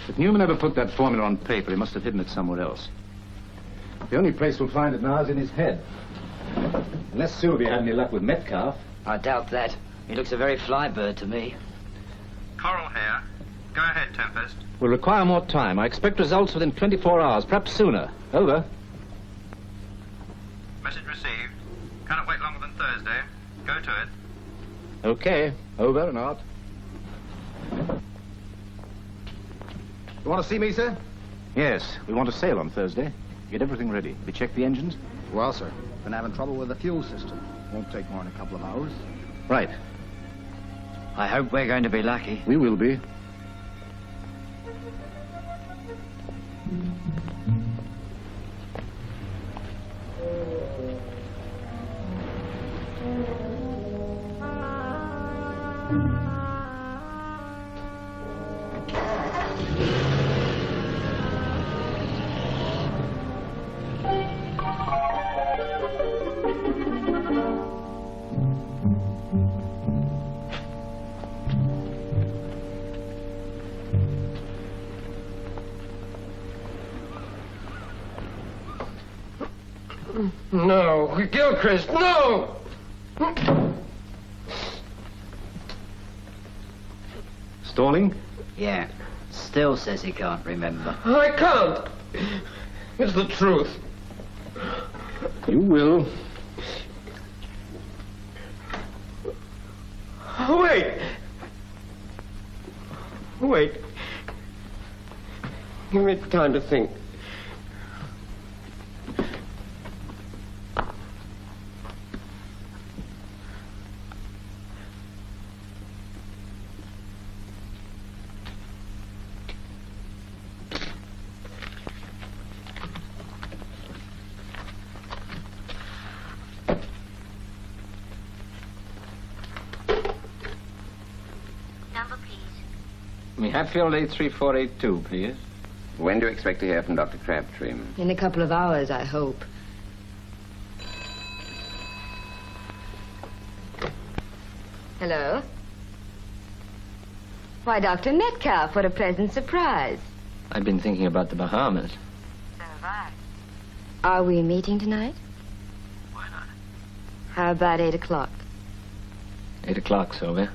[SPEAKER 8] If Newman ever put that formula on paper, he must have hidden it somewhere else. The only place we'll find it now is in his head. Unless Sylvia had any luck with Metcalf.
[SPEAKER 14] I doubt that. He looks a very fly bird to me.
[SPEAKER 17] Coral here. Go ahead, Tempest.
[SPEAKER 8] We'll require more time. I expect results within 24 hours, perhaps sooner. Over.
[SPEAKER 17] Message received. Cannot wait longer than Thursday. Go to it.
[SPEAKER 8] Okay. Over and out.
[SPEAKER 3] You want to see me, sir?
[SPEAKER 8] Yes, we want to sail on Thursday. Get everything ready. We check the engines?
[SPEAKER 3] Well, sir, been having trouble with the fuel system. Won't take more than a couple of hours.
[SPEAKER 8] Right.
[SPEAKER 14] I hope we're going to be lucky.
[SPEAKER 8] We will be.
[SPEAKER 16] No, Gilchrist, no!
[SPEAKER 8] Stalling?
[SPEAKER 14] Yeah. Still says he can't remember.
[SPEAKER 16] I can't. It's the truth.
[SPEAKER 8] You will.
[SPEAKER 16] Wait. Wait. Give me time to think.
[SPEAKER 2] Hatfield 83482, please.
[SPEAKER 16] When do you expect to hear from Dr. Crabtree?
[SPEAKER 9] In a couple of hours, I hope. Hello? Why, Dr. Metcalf, what a pleasant surprise.
[SPEAKER 10] I've been thinking about the Bahamas.
[SPEAKER 9] So have I. Are we meeting tonight?
[SPEAKER 10] Why not?
[SPEAKER 9] How about 8 o'clock?
[SPEAKER 10] 8 o'clock, Sylvia.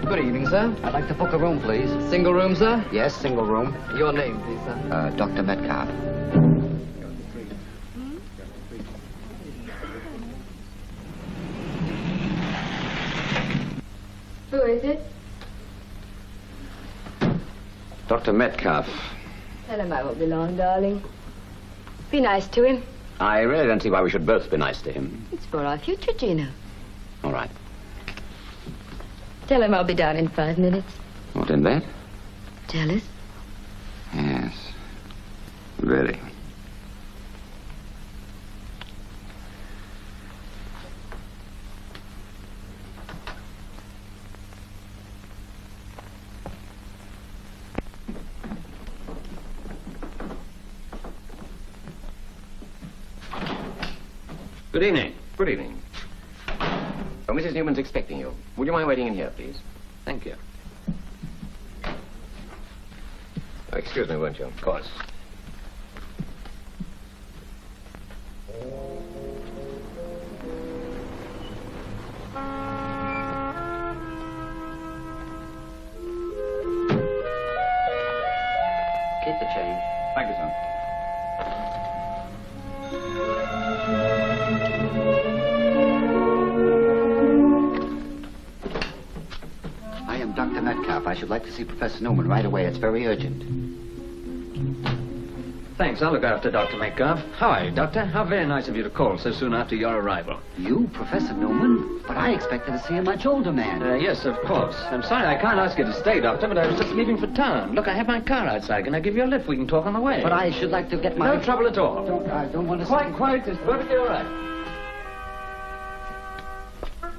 [SPEAKER 3] Good evening, sir. I'd like to book a room, please.
[SPEAKER 4] Single room, sir?
[SPEAKER 3] Yes, single room.
[SPEAKER 4] Your name, please, sir.
[SPEAKER 3] Dr. Metcalf.
[SPEAKER 9] Who is it?
[SPEAKER 16] Dr. Metcalf.
[SPEAKER 9] Tell him I won't be long, darling. Be nice to him.
[SPEAKER 16] I really don't see why we should both be nice to him.
[SPEAKER 9] It's for our future, Gina.
[SPEAKER 16] All right.
[SPEAKER 9] Tell him I'll be down in 5 minutes.
[SPEAKER 16] What in that?
[SPEAKER 9] Jealous?
[SPEAKER 16] Yes. Very.
[SPEAKER 2] Good evening.
[SPEAKER 16] Good evening. Oh, Mrs. Newman's expecting you. Would you mind waiting in here, please?
[SPEAKER 2] Thank you.
[SPEAKER 16] Oh, excuse me, won't you?
[SPEAKER 2] Of course.
[SPEAKER 16] Keep the change.
[SPEAKER 8] Thank you, sir.
[SPEAKER 3] I am Dr. Metcalf. I should like to see Professor Newman right away. It's very urgent.
[SPEAKER 10] thanks. I'll look after Dr. Metcalf. How are you, Doctor? How very nice of you to call so soon after your arrival.
[SPEAKER 18] You, Professor Newman? But I expected to see a much older man.
[SPEAKER 10] Yes, of course. I'm sorry I can't ask you to stay, Doctor, but I was just leaving for town. Look, I have my car outside. Can I give you a lift? We can talk on the way.
[SPEAKER 18] But I should like to get my...
[SPEAKER 10] No trouble at all.
[SPEAKER 18] I don't want to...
[SPEAKER 10] Quite. It's perfectly all right.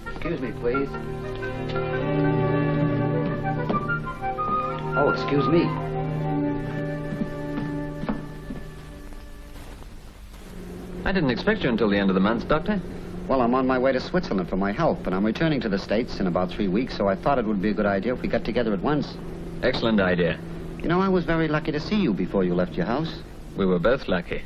[SPEAKER 18] Excuse me, please. Oh, excuse me.
[SPEAKER 10] I didn't expect you until the end of the month, Doctor.
[SPEAKER 18] Well, I'm on my way to Switzerland for my health, but I'm returning to the States in about 3 weeks, so I thought it would be a good idea if we got together at once.
[SPEAKER 10] Excellent idea.
[SPEAKER 18] You know, I was very lucky to see you before you left your house.
[SPEAKER 10] We were both lucky.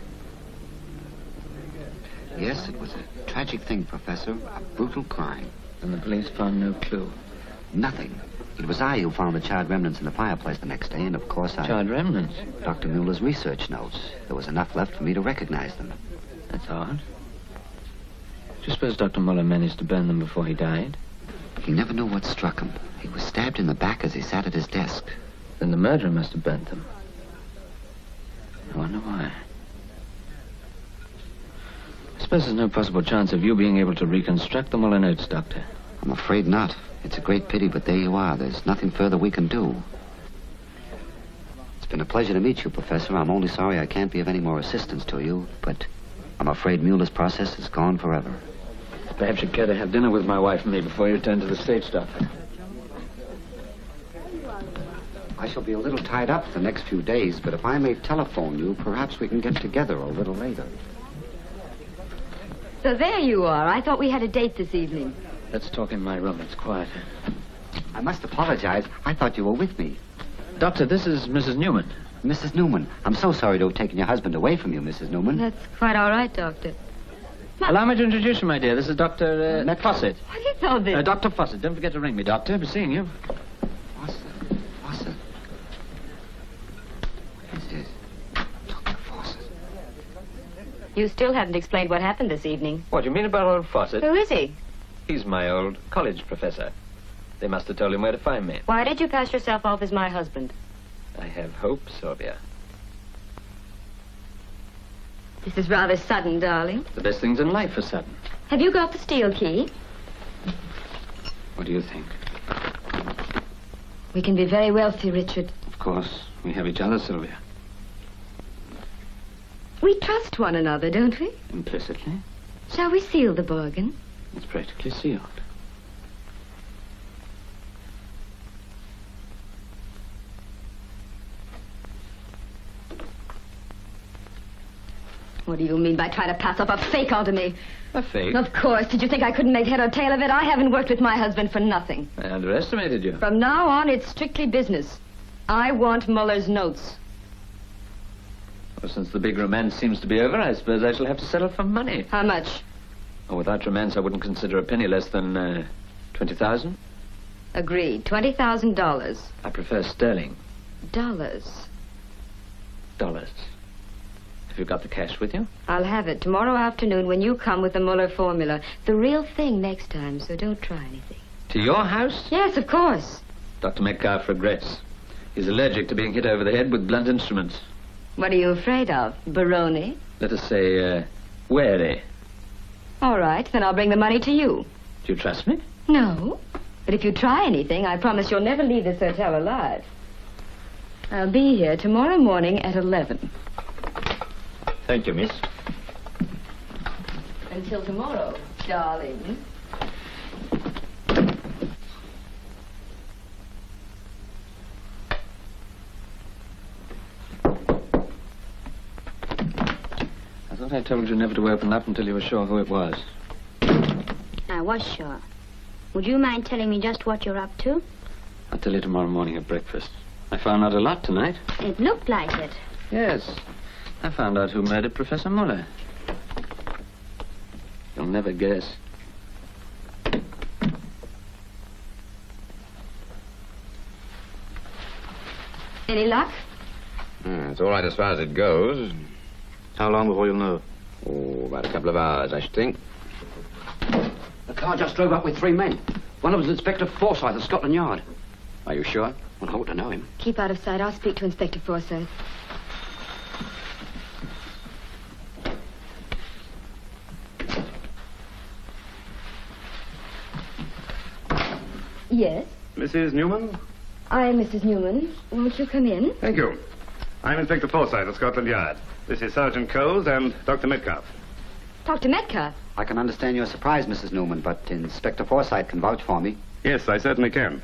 [SPEAKER 18] Yes, it was a tragic thing, Professor. A brutal crime.
[SPEAKER 10] And the police found no clue?
[SPEAKER 18] Nothing. It was I who found the charred remnants in the fireplace the next day, and of course I...
[SPEAKER 10] Charred remnants?
[SPEAKER 18] Dr. Mueller's research notes. There was enough left for me to recognize them.
[SPEAKER 10] That's odd. Do you suppose Dr. Muller managed to burn them before he died?
[SPEAKER 18] He never knew what struck him. He was stabbed in the back as he sat at his desk.
[SPEAKER 10] Then the murderer must have burnt them. I wonder why. I suppose there's no possible chance of you being able to reconstruct the Muller notes, Doctor.
[SPEAKER 18] I'm afraid not. It's a great pity, but there you are. There's nothing further we can do. It's been a pleasure to meet you, Professor. I'm only sorry I can't be of any more assistance to you, but I'm afraid Mueller's process is gone forever.
[SPEAKER 10] Perhaps you'd care to have dinner with my wife and me before you return to the States, Doctor.
[SPEAKER 18] I shall be a little tied up the next few days, but if I may telephone you, perhaps we can get together a little later.
[SPEAKER 9] So there you are. I thought we had a date this evening.
[SPEAKER 10] Let's talk in my room. It's quieter.
[SPEAKER 18] I must apologize. I thought you were with me.
[SPEAKER 10] Doctor, this is Mrs. Newman.
[SPEAKER 18] Mrs. Newman, I'm so sorry to have taken your husband away from you, Mrs. Newman.
[SPEAKER 9] That's quite all right, Doctor.
[SPEAKER 10] Allow me to introduce you, my dear. This is Dr. Fawcett.
[SPEAKER 9] What is all this?
[SPEAKER 10] Dr. Fawcett. Don't forget to ring me, Doctor. I'll be seeing you.
[SPEAKER 18] Fawcett. This is Dr. Fawcett.
[SPEAKER 9] You still haven't explained what happened this evening.
[SPEAKER 10] What do you mean about old Fawcett?
[SPEAKER 9] Who is he?
[SPEAKER 10] He's my old college professor. They must have told him where to find me.
[SPEAKER 9] Why did you pass yourself off as my husband?
[SPEAKER 10] I have hope, Sylvia.
[SPEAKER 9] This is rather sudden, darling.
[SPEAKER 10] The best things in life are sudden.
[SPEAKER 9] Have you got the steel key?
[SPEAKER 10] What do you think?
[SPEAKER 9] We can be very wealthy, Richard.
[SPEAKER 10] Of course. We have each other, Sylvia.
[SPEAKER 9] We trust one another, don't we?
[SPEAKER 10] Implicitly.
[SPEAKER 9] Shall we seal the bargain?
[SPEAKER 10] It's practically sealed.
[SPEAKER 9] What do you mean by trying to pass off a fake onto me?
[SPEAKER 10] A fake?
[SPEAKER 9] Of course. Did you think I couldn't make head or tail of it? I haven't worked with my husband for nothing.
[SPEAKER 10] I underestimated you.
[SPEAKER 9] From now on, it's strictly business. I want Muller's notes.
[SPEAKER 10] Well, since the big romance seems to be over, I suppose I shall have to settle for money.
[SPEAKER 9] How much?
[SPEAKER 10] Oh, without romance, I wouldn't consider a penny less than, 20,000.
[SPEAKER 9] Agreed. $20,000.
[SPEAKER 10] I prefer sterling.
[SPEAKER 9] Dollars.
[SPEAKER 10] Have you got the cash with you?
[SPEAKER 9] I'll have it tomorrow afternoon when you come with the Muller formula. The real thing next time, so don't try anything.
[SPEAKER 10] To your house?
[SPEAKER 9] Yes, of course.
[SPEAKER 10] Dr. Metcalf regrets. He's allergic to being hit over the head with blunt instruments.
[SPEAKER 9] What are you afraid of? Baroni?
[SPEAKER 10] Let us say, wary.
[SPEAKER 9] All right, then I'll bring the money to you.
[SPEAKER 10] Do you trust me?
[SPEAKER 9] No. But if you try anything, I promise you'll never leave this hotel alive. I'll be here tomorrow morning at 11.
[SPEAKER 16] Thank you, miss.
[SPEAKER 9] Until tomorrow, darling.
[SPEAKER 10] I thought I told you never to open up until you were sure who it was.
[SPEAKER 13] I was sure. Would you mind telling me just what you're up to?
[SPEAKER 10] I'll tell you tomorrow morning at breakfast. I found out a lot tonight.
[SPEAKER 13] It looked like it.
[SPEAKER 10] Yes. I found out who murdered Professor Muller. You'll never guess.
[SPEAKER 9] Any luck?
[SPEAKER 16] It's all right as far as it goes.
[SPEAKER 8] How long before you'll know?
[SPEAKER 16] Oh, about a couple of hours, I should think.
[SPEAKER 18] The car just drove up with 3 men. One of them's Inspector Forsyth of Scotland Yard.
[SPEAKER 16] Are you sure?
[SPEAKER 18] Well, I ought to know him.
[SPEAKER 9] Keep out of sight. I'll speak to Inspector Forsyth. Yes?
[SPEAKER 5] Mrs. Newman?
[SPEAKER 9] I'm Mrs. Newman. Won't you come in?
[SPEAKER 5] Thank you. I'm Inspector Forsyth of Scotland Yard. This is Sergeant Coles and Dr. Metcalf.
[SPEAKER 9] Dr. Metcalf?
[SPEAKER 18] I can understand your surprise, Mrs. Newman, but Inspector Forsyth can vouch for me.
[SPEAKER 5] Yes, I certainly can.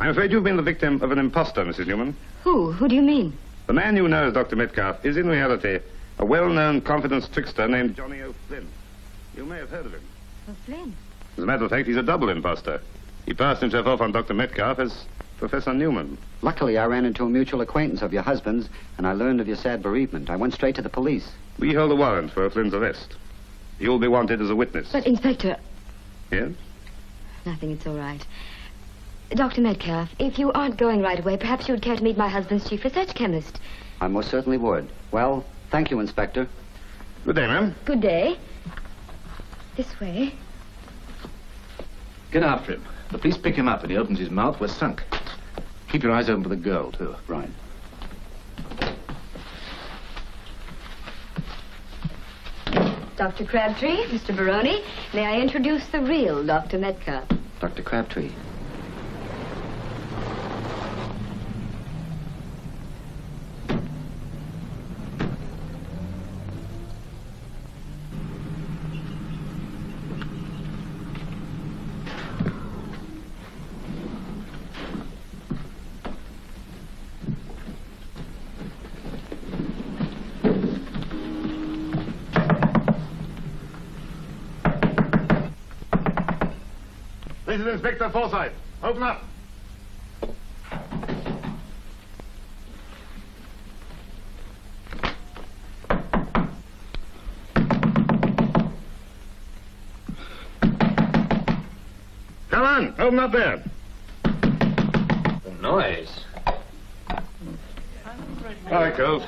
[SPEAKER 5] I'm afraid you've been the victim of an impostor, Mrs. Newman.
[SPEAKER 9] Who? Who do you mean?
[SPEAKER 5] The man you know as Dr. Metcalf is in reality a well-known confidence trickster named Johnny O'Flynn. You may have heard of him.
[SPEAKER 9] O'Flynn?
[SPEAKER 5] As a matter of fact, he's a double impostor. He passed himself off on Dr. Metcalf as Professor Newman.
[SPEAKER 18] Luckily, I ran into a mutual acquaintance of your husband's, and I learned of your sad bereavement. I went straight to the police.
[SPEAKER 5] We hold a warrant for O'Flynn's arrest. You'll be wanted as a witness.
[SPEAKER 9] But, Inspector...
[SPEAKER 5] Yes?
[SPEAKER 9] Nothing, it's all right. Dr. Metcalf, if you aren't going right away, perhaps you'd care to meet my husband's chief research chemist.
[SPEAKER 18] I most certainly would. Well, thank you, Inspector.
[SPEAKER 5] Good day, ma'am.
[SPEAKER 9] Good day. This way.
[SPEAKER 8] Get after him. The police pick him up and he opens his mouth, we're sunk. Keep your eyes open for the girl, too.
[SPEAKER 18] Right.
[SPEAKER 9] Dr. Crabtree, Mr. Baroni, may I introduce the real Dr. Metcalf?
[SPEAKER 18] Dr. Crabtree.
[SPEAKER 5] This is Inspector Forsyth. Open up. Come on, open up there.
[SPEAKER 10] The noise.
[SPEAKER 5] All right, Coles.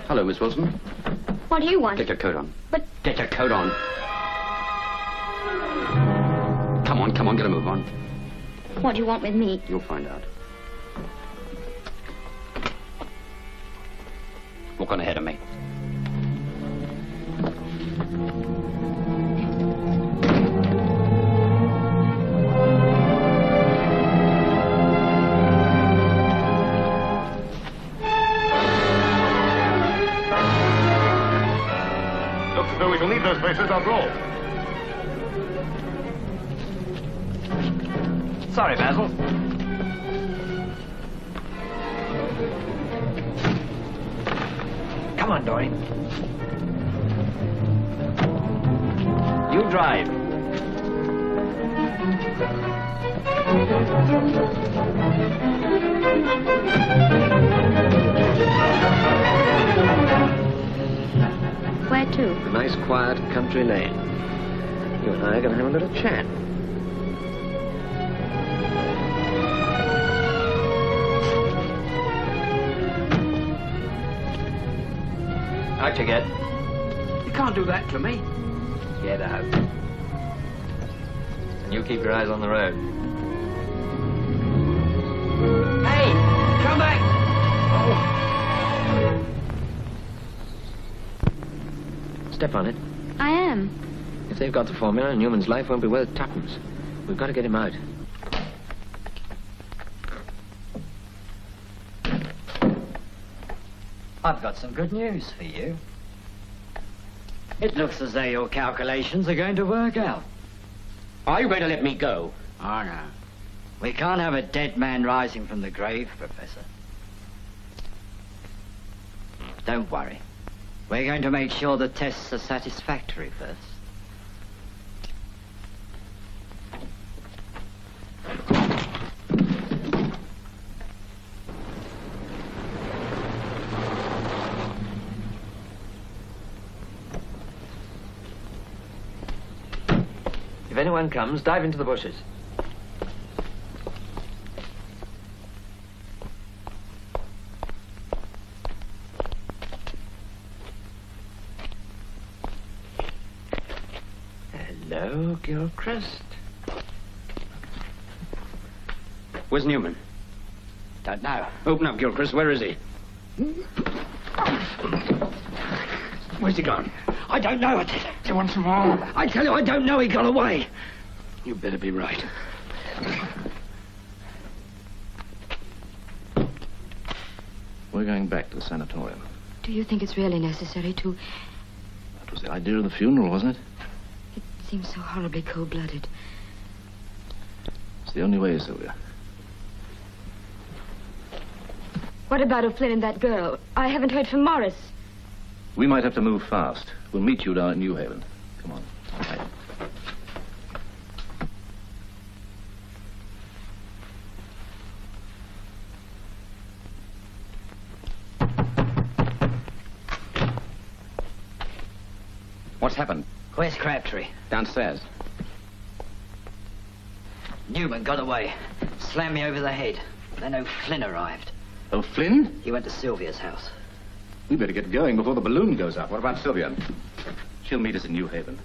[SPEAKER 18] Hello, Miss Wilson.
[SPEAKER 13] What do you want?
[SPEAKER 18] Get your coat on.
[SPEAKER 13] But...
[SPEAKER 18] Get your coat on. Come on, get a move on.
[SPEAKER 13] What do you want with me?
[SPEAKER 18] You'll find out. Walk on ahead of me.
[SPEAKER 5] Looks as though we shall need those places after all.
[SPEAKER 14] Sorry, Basil. Come on, Dory. You drive.
[SPEAKER 13] Where to?
[SPEAKER 10] A nice, quiet country lane. You and I are going to have a little chat. Out you get.
[SPEAKER 14] You can't do that to me.
[SPEAKER 10] Get out. And you keep your eyes on the road.
[SPEAKER 14] Hey, come back!
[SPEAKER 10] Step on it.
[SPEAKER 13] I am.
[SPEAKER 10] If they've got the formula, Newman's life won't be worth tuppence. We've got to get him out.
[SPEAKER 14] I've got some good news for you. It looks as though your calculations are going to work out.
[SPEAKER 11] Are you going to let me go?
[SPEAKER 14] Oh, no. We can't have a dead man rising from the grave, Professor. Don't worry. We're going to make sure the tests are satisfactory first.
[SPEAKER 10] If anyone comes, dive into the bushes. Hello, Gilchrist.
[SPEAKER 11] Where's Newman?
[SPEAKER 14] Don't know.
[SPEAKER 10] Open up, Gilchrist. Where is he? Where's he gone?
[SPEAKER 14] I don't know.
[SPEAKER 10] Do you want some more?
[SPEAKER 14] I tell you, I don't know. He got away.
[SPEAKER 10] You better be right.
[SPEAKER 8] We're going back to the sanatorium.
[SPEAKER 9] Do you think it's really necessary to...
[SPEAKER 8] That was the idea of the funeral, wasn't it?
[SPEAKER 9] It seems so horribly cold-blooded.
[SPEAKER 8] It's the only way, Sylvia.
[SPEAKER 9] What about O'Flynn and that girl? I haven't heard from Morris.
[SPEAKER 8] We might have to move fast. We'll meet you down at New Haven. Come on. Right.
[SPEAKER 18] What's happened?
[SPEAKER 14] Where's Crabtree?
[SPEAKER 18] Downstairs.
[SPEAKER 14] Newman got away. Slammed me over the head. Then O'Flynn arrived.
[SPEAKER 8] O'Flynn?
[SPEAKER 14] He went to Sylvia's house.
[SPEAKER 8] We better get going before the balloon goes up. What about Sylvia? She'll meet us in New Haven.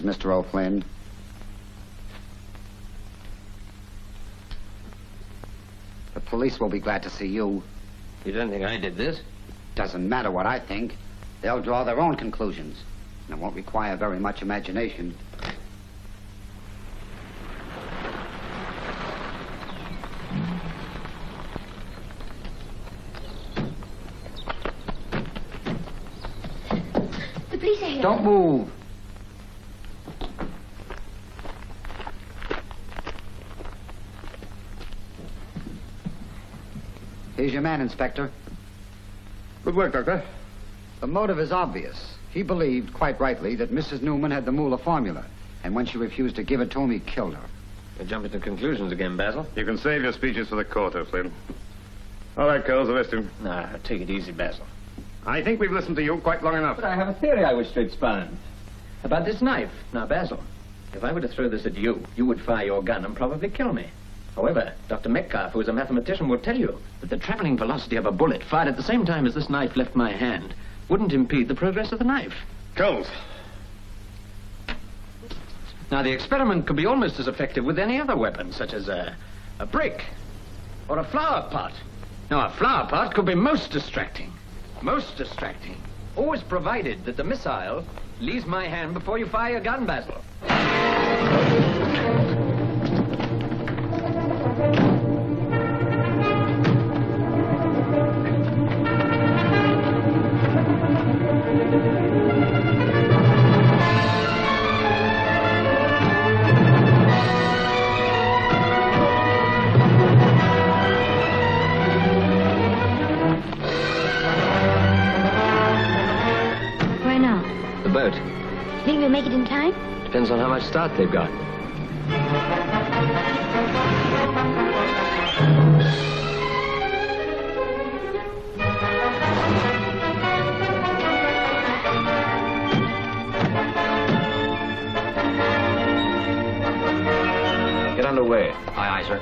[SPEAKER 18] Mr. O'Flynn. The police will be glad to see you.
[SPEAKER 10] You don't think I did this?
[SPEAKER 18] Doesn't matter what I think. They'll draw their own conclusions. And it won't require very much imagination.
[SPEAKER 7] The police are here.
[SPEAKER 18] Don't move. Here's your man, Inspector.
[SPEAKER 5] Good work, Doctor.
[SPEAKER 18] The motive is obvious. He believed, quite rightly, that Mrs. Newman had the Mueller formula. And when she refused to give it to him, he killed her.
[SPEAKER 10] You're jumping to conclusions again, Basil.
[SPEAKER 5] You can save your speeches for the court, O'Flynn. All right, Coles, arrest him.
[SPEAKER 10] No, take it easy, Basil.
[SPEAKER 5] I think we've listened to you quite long enough.
[SPEAKER 10] But I have a theory I wish to expound. About this knife. Now, Basil, if I were to throw this at you, you would fire your gun and probably kill me. However, Dr. Metcalf, who is a mathematician, will tell you that the traveling velocity of a bullet fired at the same time as this knife left my hand wouldn't impede the progress of the knife.
[SPEAKER 5] Coles.
[SPEAKER 10] Now, the experiment could be almost as effective with any other weapon, such as a brick or a flower pot. Now, a flower pot could be most distracting. Most distracting. Always provided that the missile leaves my hand before you fire your gun, Basil.
[SPEAKER 7] Think we'll make it in time?
[SPEAKER 10] Depends on how much start they've got.
[SPEAKER 8] Get underway.
[SPEAKER 14] Aye, aye, sir.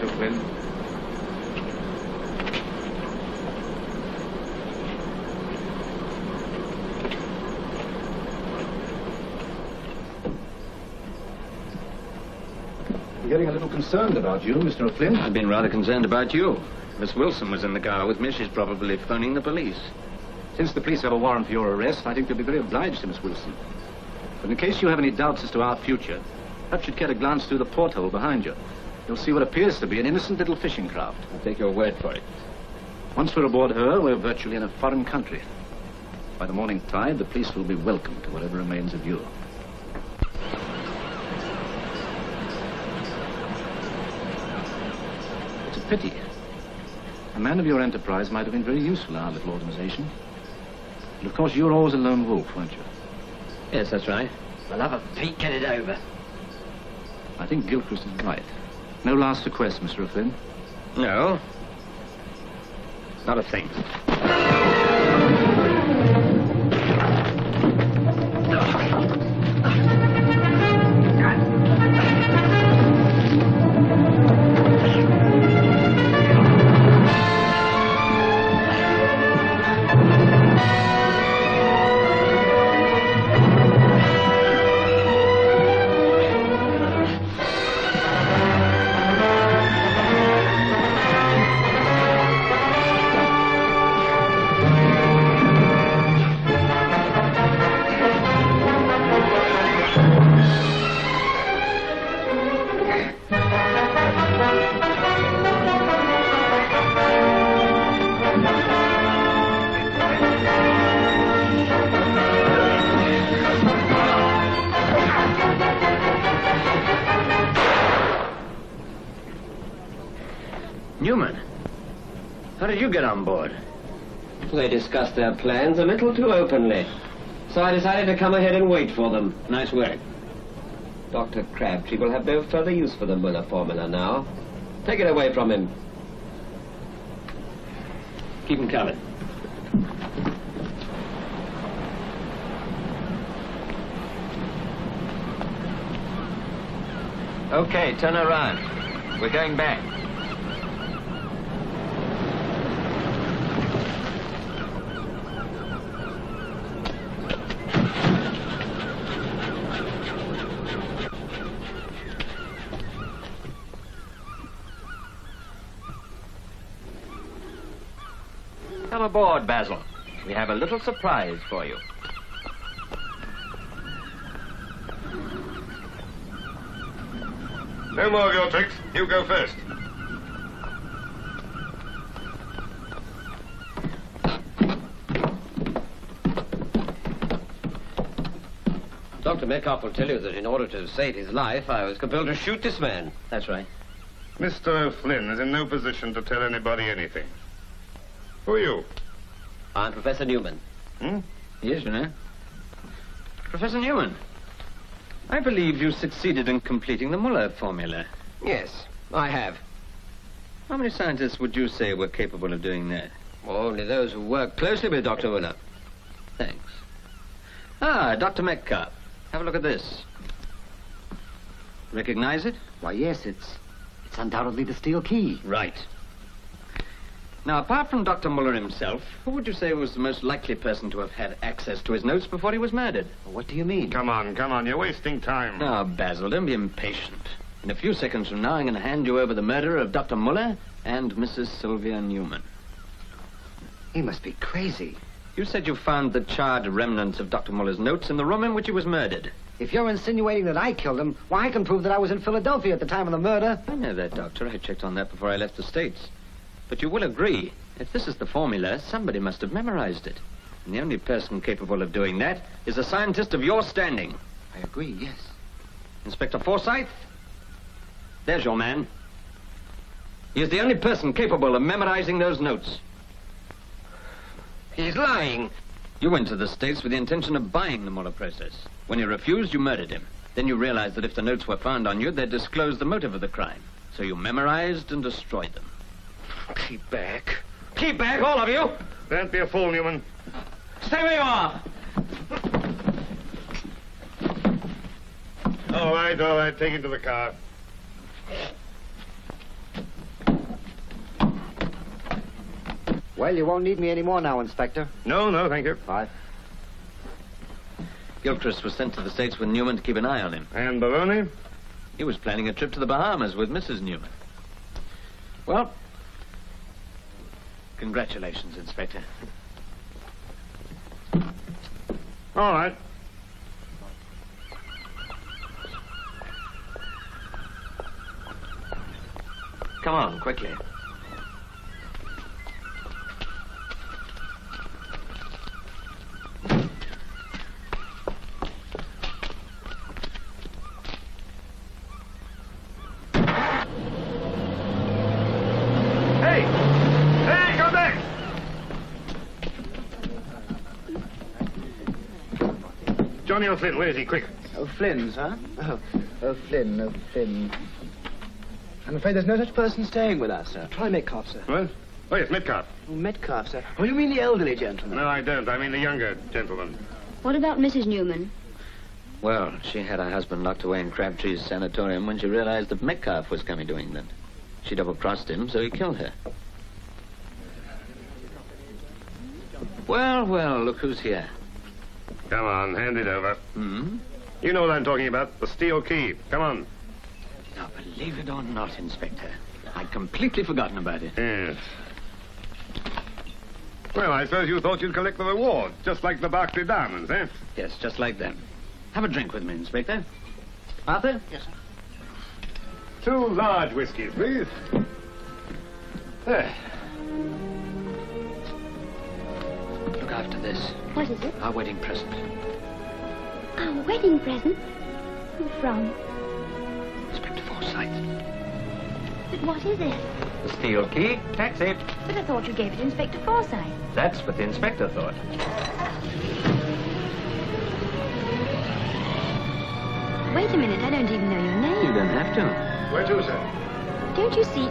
[SPEAKER 8] Dr. Flynn. I'm getting a little concerned about you, Mr. O'Flynn.
[SPEAKER 10] I've been rather concerned about you. Miss Wilson was in the car with me. She's probably phoning the police.
[SPEAKER 8] Since the police have a warrant for your arrest, I think they'll be very obliged to Miss Wilson. But in case you have any doubts as to our future, perhaps you'd care to glance through the porthole behind you. You'll see what appears to be an innocent little fishing craft.
[SPEAKER 10] I'll take your word for it.
[SPEAKER 8] Once we're aboard her, we're virtually in a foreign country. By the morning tide, the police will be welcome to whatever remains of you. It's a pity. A man of your enterprise might have been very useful in our little organization. But of course, you're always a lone wolf, weren't you?
[SPEAKER 10] Yes, that's right.
[SPEAKER 14] For love of Pete, get it over.
[SPEAKER 8] I think Gilchrist is right. No last request, Mr. O'Flynn?
[SPEAKER 10] No. Not a thing. Newman, how did you get on board?
[SPEAKER 19] They discussed their plans a little too openly. So I decided to come ahead and wait for them.
[SPEAKER 10] Nice work.
[SPEAKER 19] Dr. Crabtree will have no further use for the Muller formula now. Take it away from him.
[SPEAKER 10] Keep him covered.
[SPEAKER 16] Okay, turn around. We're going back. Come aboard, Basil. We have a little surprise for you.
[SPEAKER 5] No more of your tricks. You go first.
[SPEAKER 19] Dr. Metcalf will tell you that in order to save his life, I was compelled to shoot this man.
[SPEAKER 10] That's right.
[SPEAKER 5] Mr. O'Flynn is in no position to tell anybody anything. Who are you?
[SPEAKER 19] I'm Professor Newman.
[SPEAKER 10] Yes, you know. Professor Newman, I believe you succeeded in completing the Muller formula.
[SPEAKER 19] Yes, I have.
[SPEAKER 10] How many scientists would you say were capable of doing that?
[SPEAKER 19] Well, only those who work closely with Dr. Muller.
[SPEAKER 10] Thanks. Ah, Dr. Metcalf. Have a look at this. Recognize it?
[SPEAKER 18] Why, yes, it's undoubtedly the steel key.
[SPEAKER 10] Right. Now, apart from Dr. Muller himself, who would you say was the most likely person to have had access to his notes before he was murdered?
[SPEAKER 18] What do you mean?
[SPEAKER 5] Come on. You're wasting time.
[SPEAKER 10] Now, Basil, don't be impatient. In a few seconds from now, I'm going to hand you over the murder of Dr. Muller and Mrs. Sylvia Newman.
[SPEAKER 18] He must be crazy.
[SPEAKER 10] You said you found the charred remnants of Dr. Muller's notes in the room in which he was murdered.
[SPEAKER 18] If you're insinuating that I killed him, why, I can prove that I was in Philadelphia at the time of the murder.
[SPEAKER 10] I know that, Doctor. I checked on that before I left the States. But you will agree, if this is the formula, somebody must have memorized it. And the only person capable of doing that is a scientist of your standing.
[SPEAKER 18] I agree, yes.
[SPEAKER 10] Inspector Forsyth, there's your man. He is the only person capable of memorizing those notes.
[SPEAKER 19] He's lying.
[SPEAKER 10] You went to the States with the intention of buying the Muller process. When he refused, you murdered him. Then you realized that if the notes were found on you, they'd disclose the motive of the crime. So you memorized and destroyed them.
[SPEAKER 19] Keep back. Keep back, all of you!
[SPEAKER 5] Don't be a fool, Newman.
[SPEAKER 19] Stay where you are!
[SPEAKER 5] All right. Take him to the car.
[SPEAKER 18] Well, you won't need me anymore now, Inspector.
[SPEAKER 5] No, no, thank you.
[SPEAKER 18] Bye.
[SPEAKER 10] Gilchrist was sent to the States with Newman to keep an eye on him.
[SPEAKER 5] And Baroni?
[SPEAKER 10] He was planning a trip to the Bahamas with Mrs. Newman. Well, congratulations, Inspector.
[SPEAKER 5] All right.
[SPEAKER 10] Come on, quickly.
[SPEAKER 5] Hey, come back! Johnny O'Flynn, where is he? Quick.
[SPEAKER 11] O'Flynn's, huh? Flynn. I'm afraid there's no such person staying with us, sir. Try Metcalf, sir.
[SPEAKER 5] What? Oh, yes, Metcalf.
[SPEAKER 11] Oh, Metcalf, sir. Oh, you mean the elderly gentleman?
[SPEAKER 5] No, I don't. I mean the younger gentleman.
[SPEAKER 13] What about Mrs. Newman?
[SPEAKER 10] Well, she had her husband locked away in Crabtree's sanatorium when she realized that Metcalf was coming to England. She double-crossed him, so he killed her. Well, look who's here.
[SPEAKER 5] Come on, hand it over.
[SPEAKER 10] Hmm?
[SPEAKER 5] You know what I'm talking about. The steel key. Come on.
[SPEAKER 10] Now, believe it or not, Inspector, I'd completely forgotten about it.
[SPEAKER 5] Yes. Well, I suppose you thought you'd collect the reward, just like the Berkeley diamonds, eh?
[SPEAKER 10] Yes, just like them. Have a drink with me, Inspector. Arthur?
[SPEAKER 11] Yes, sir.
[SPEAKER 5] 2 large whiskies, please. There.
[SPEAKER 10] Look after this.
[SPEAKER 13] What is it?
[SPEAKER 10] Our wedding present.
[SPEAKER 13] Our wedding present? Who from?
[SPEAKER 10] Inspector Forsyth.
[SPEAKER 13] But what is it?
[SPEAKER 10] The steel key. Taxi.
[SPEAKER 13] But I thought you gave it to Inspector Forsyth.
[SPEAKER 10] That's what the inspector thought.
[SPEAKER 13] Wait a minute, I don't even know your name.
[SPEAKER 10] You don't have to.
[SPEAKER 5] Where to, sir?
[SPEAKER 13] Don't you see,